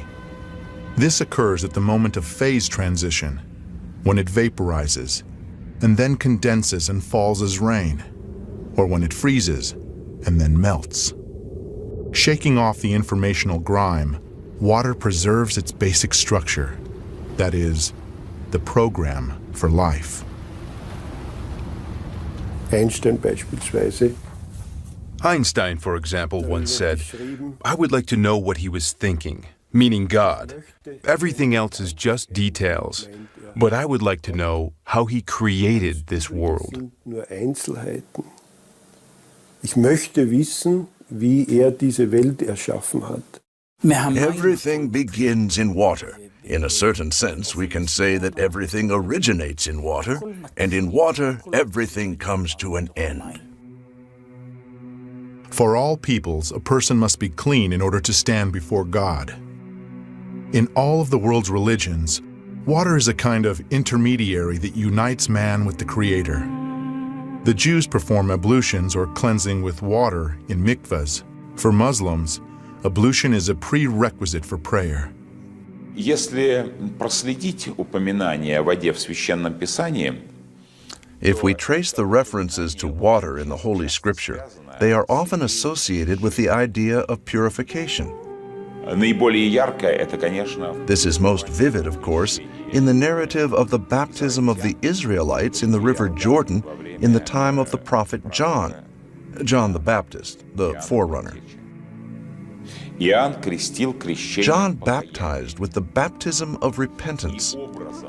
This occurs at the moment of phase transition, when it vaporizes, and then condenses and falls as rain, or when it freezes and then melts. Shaking off the informational grime, water preserves its basic structure, that is, the program for life. Einstein beispielsweise. Einstein, for example, once said, "I would like to know what he was thinking," meaning God. Everything else is just details, but I would like to know how he created this world. Nur Einzelheiten. Ich möchte wissen, wie diese Welt erschaffen hat. Everything begins in water. In a certain sense, we can say that everything originates in water, and in water, everything comes to an end. For all peoples, a person must be clean in order to stand before God. In all of the world's religions, water is a kind of intermediary that unites man with the Creator. The Jews perform ablutions or cleansing with water in mikvahs. For Muslims, ablution is a prerequisite for prayer. Если проследить упоминание о воде в Священном Писании, if we trace the references to water in the Holy Scripture, they are often associated with the idea of purification. наиболее яркое это, конечно, This is most vivid, of course, in the narrative of the baptism of the Israelites in the River Jordan in the time of the prophet John, John the Baptist, the forerunner. John baptized with the baptism of repentance,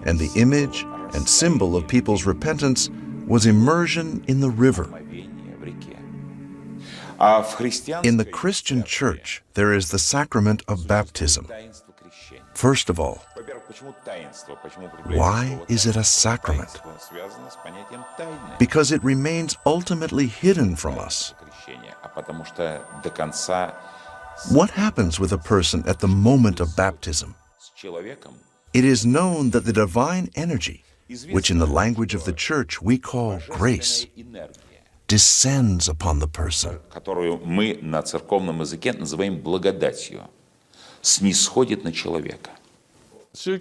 and the image and symbol of people's repentance was immersion in the river. In the Christian Church, there is the sacrament of baptism. First of all, why is it a sacrament? Because it remains ultimately hidden from us. What happens with a person at the moment of baptism? It is known that the divine energy, which in the language of the Church we call grace, descends upon the person. которую мы на церковном языке называем благодатью, снисходит на человека.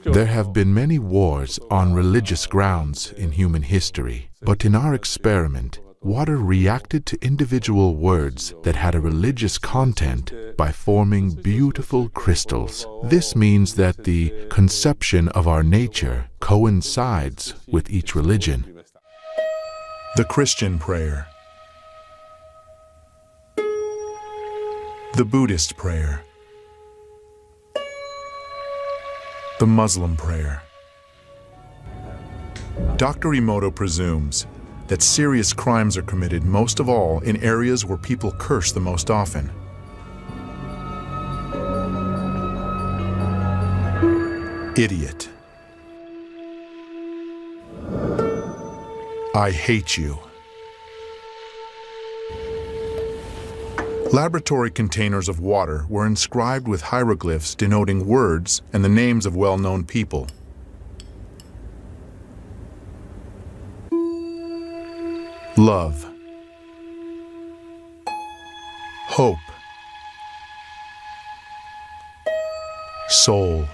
There have been many wars on religious grounds in human history, but in our experiment, water reacted to individual words that had a religious content by forming beautiful crystals. This means that the conception of our nature coincides with each religion. The Christian prayer. The Buddhist prayer. The Muslim prayer. Dr. Emoto presumes that serious crimes are committed most of all in areas where people curse the most often. Idiot. I hate you. Laboratory containers of water were inscribed with hieroglyphs denoting words and the names of well-known people. Love, hope, soul.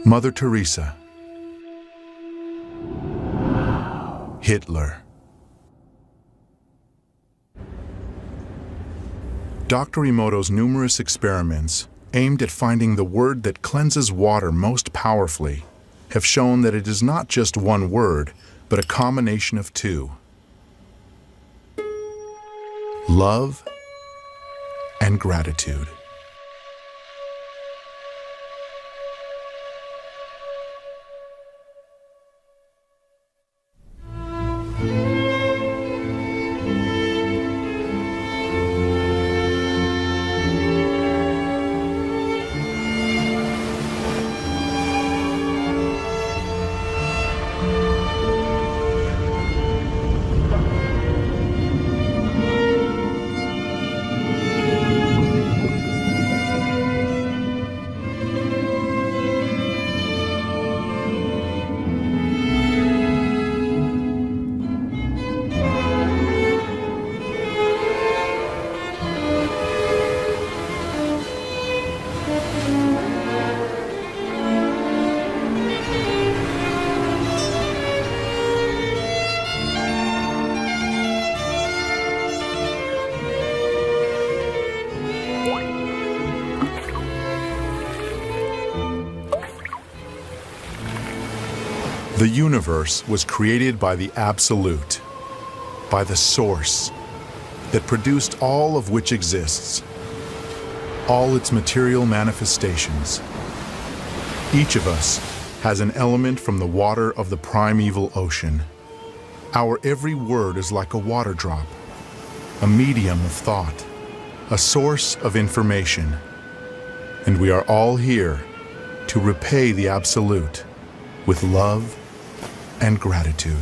Mother Teresa, Hitler. Dr. Emoto's numerous experiments aimed at finding the word that cleanses water most powerfully have shown that it is not just one word, but a combination of two: love and gratitude. The universe was created by the Absolute, by the Source that produced all of which exists, all its material manifestations. Each of us has an element from the water of the primeval ocean. Our every word is like a water drop, a medium of thought, a source of information. And we are all here to repay the Absolute with love and gratitude.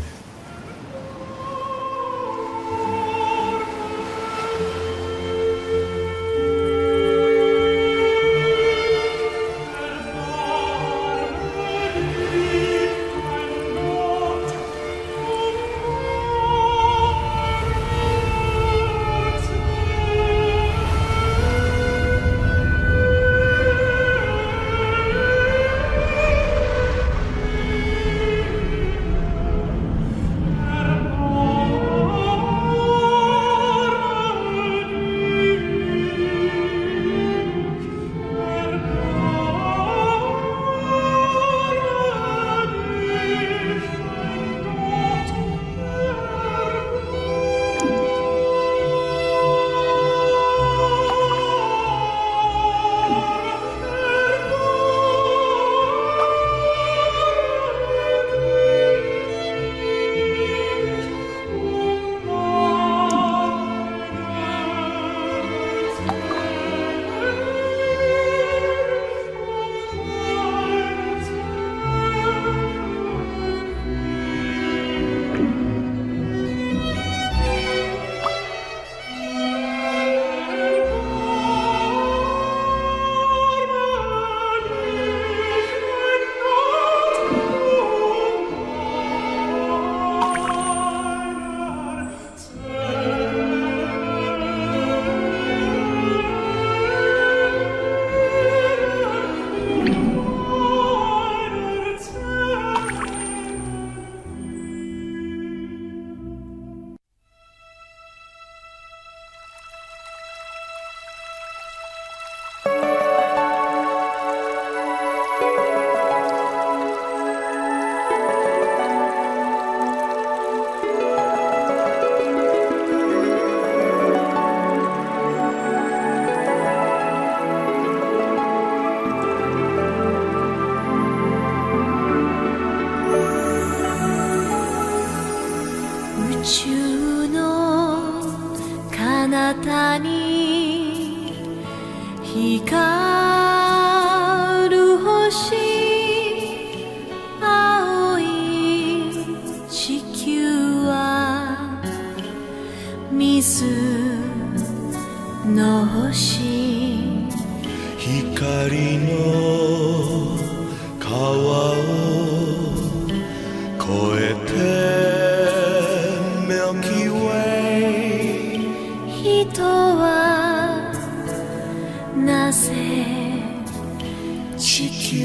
急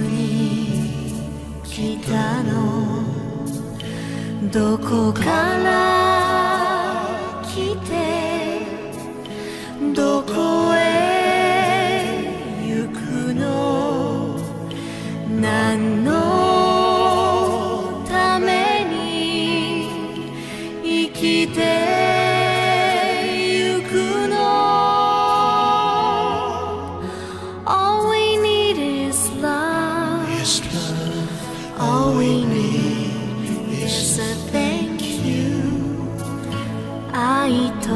に来たのどこから来てどこへ行くの何のために生きてゆくの All we need is love. All we need is a thank you. 愛と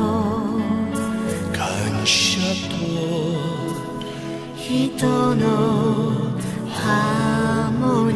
感謝と人のハーモニー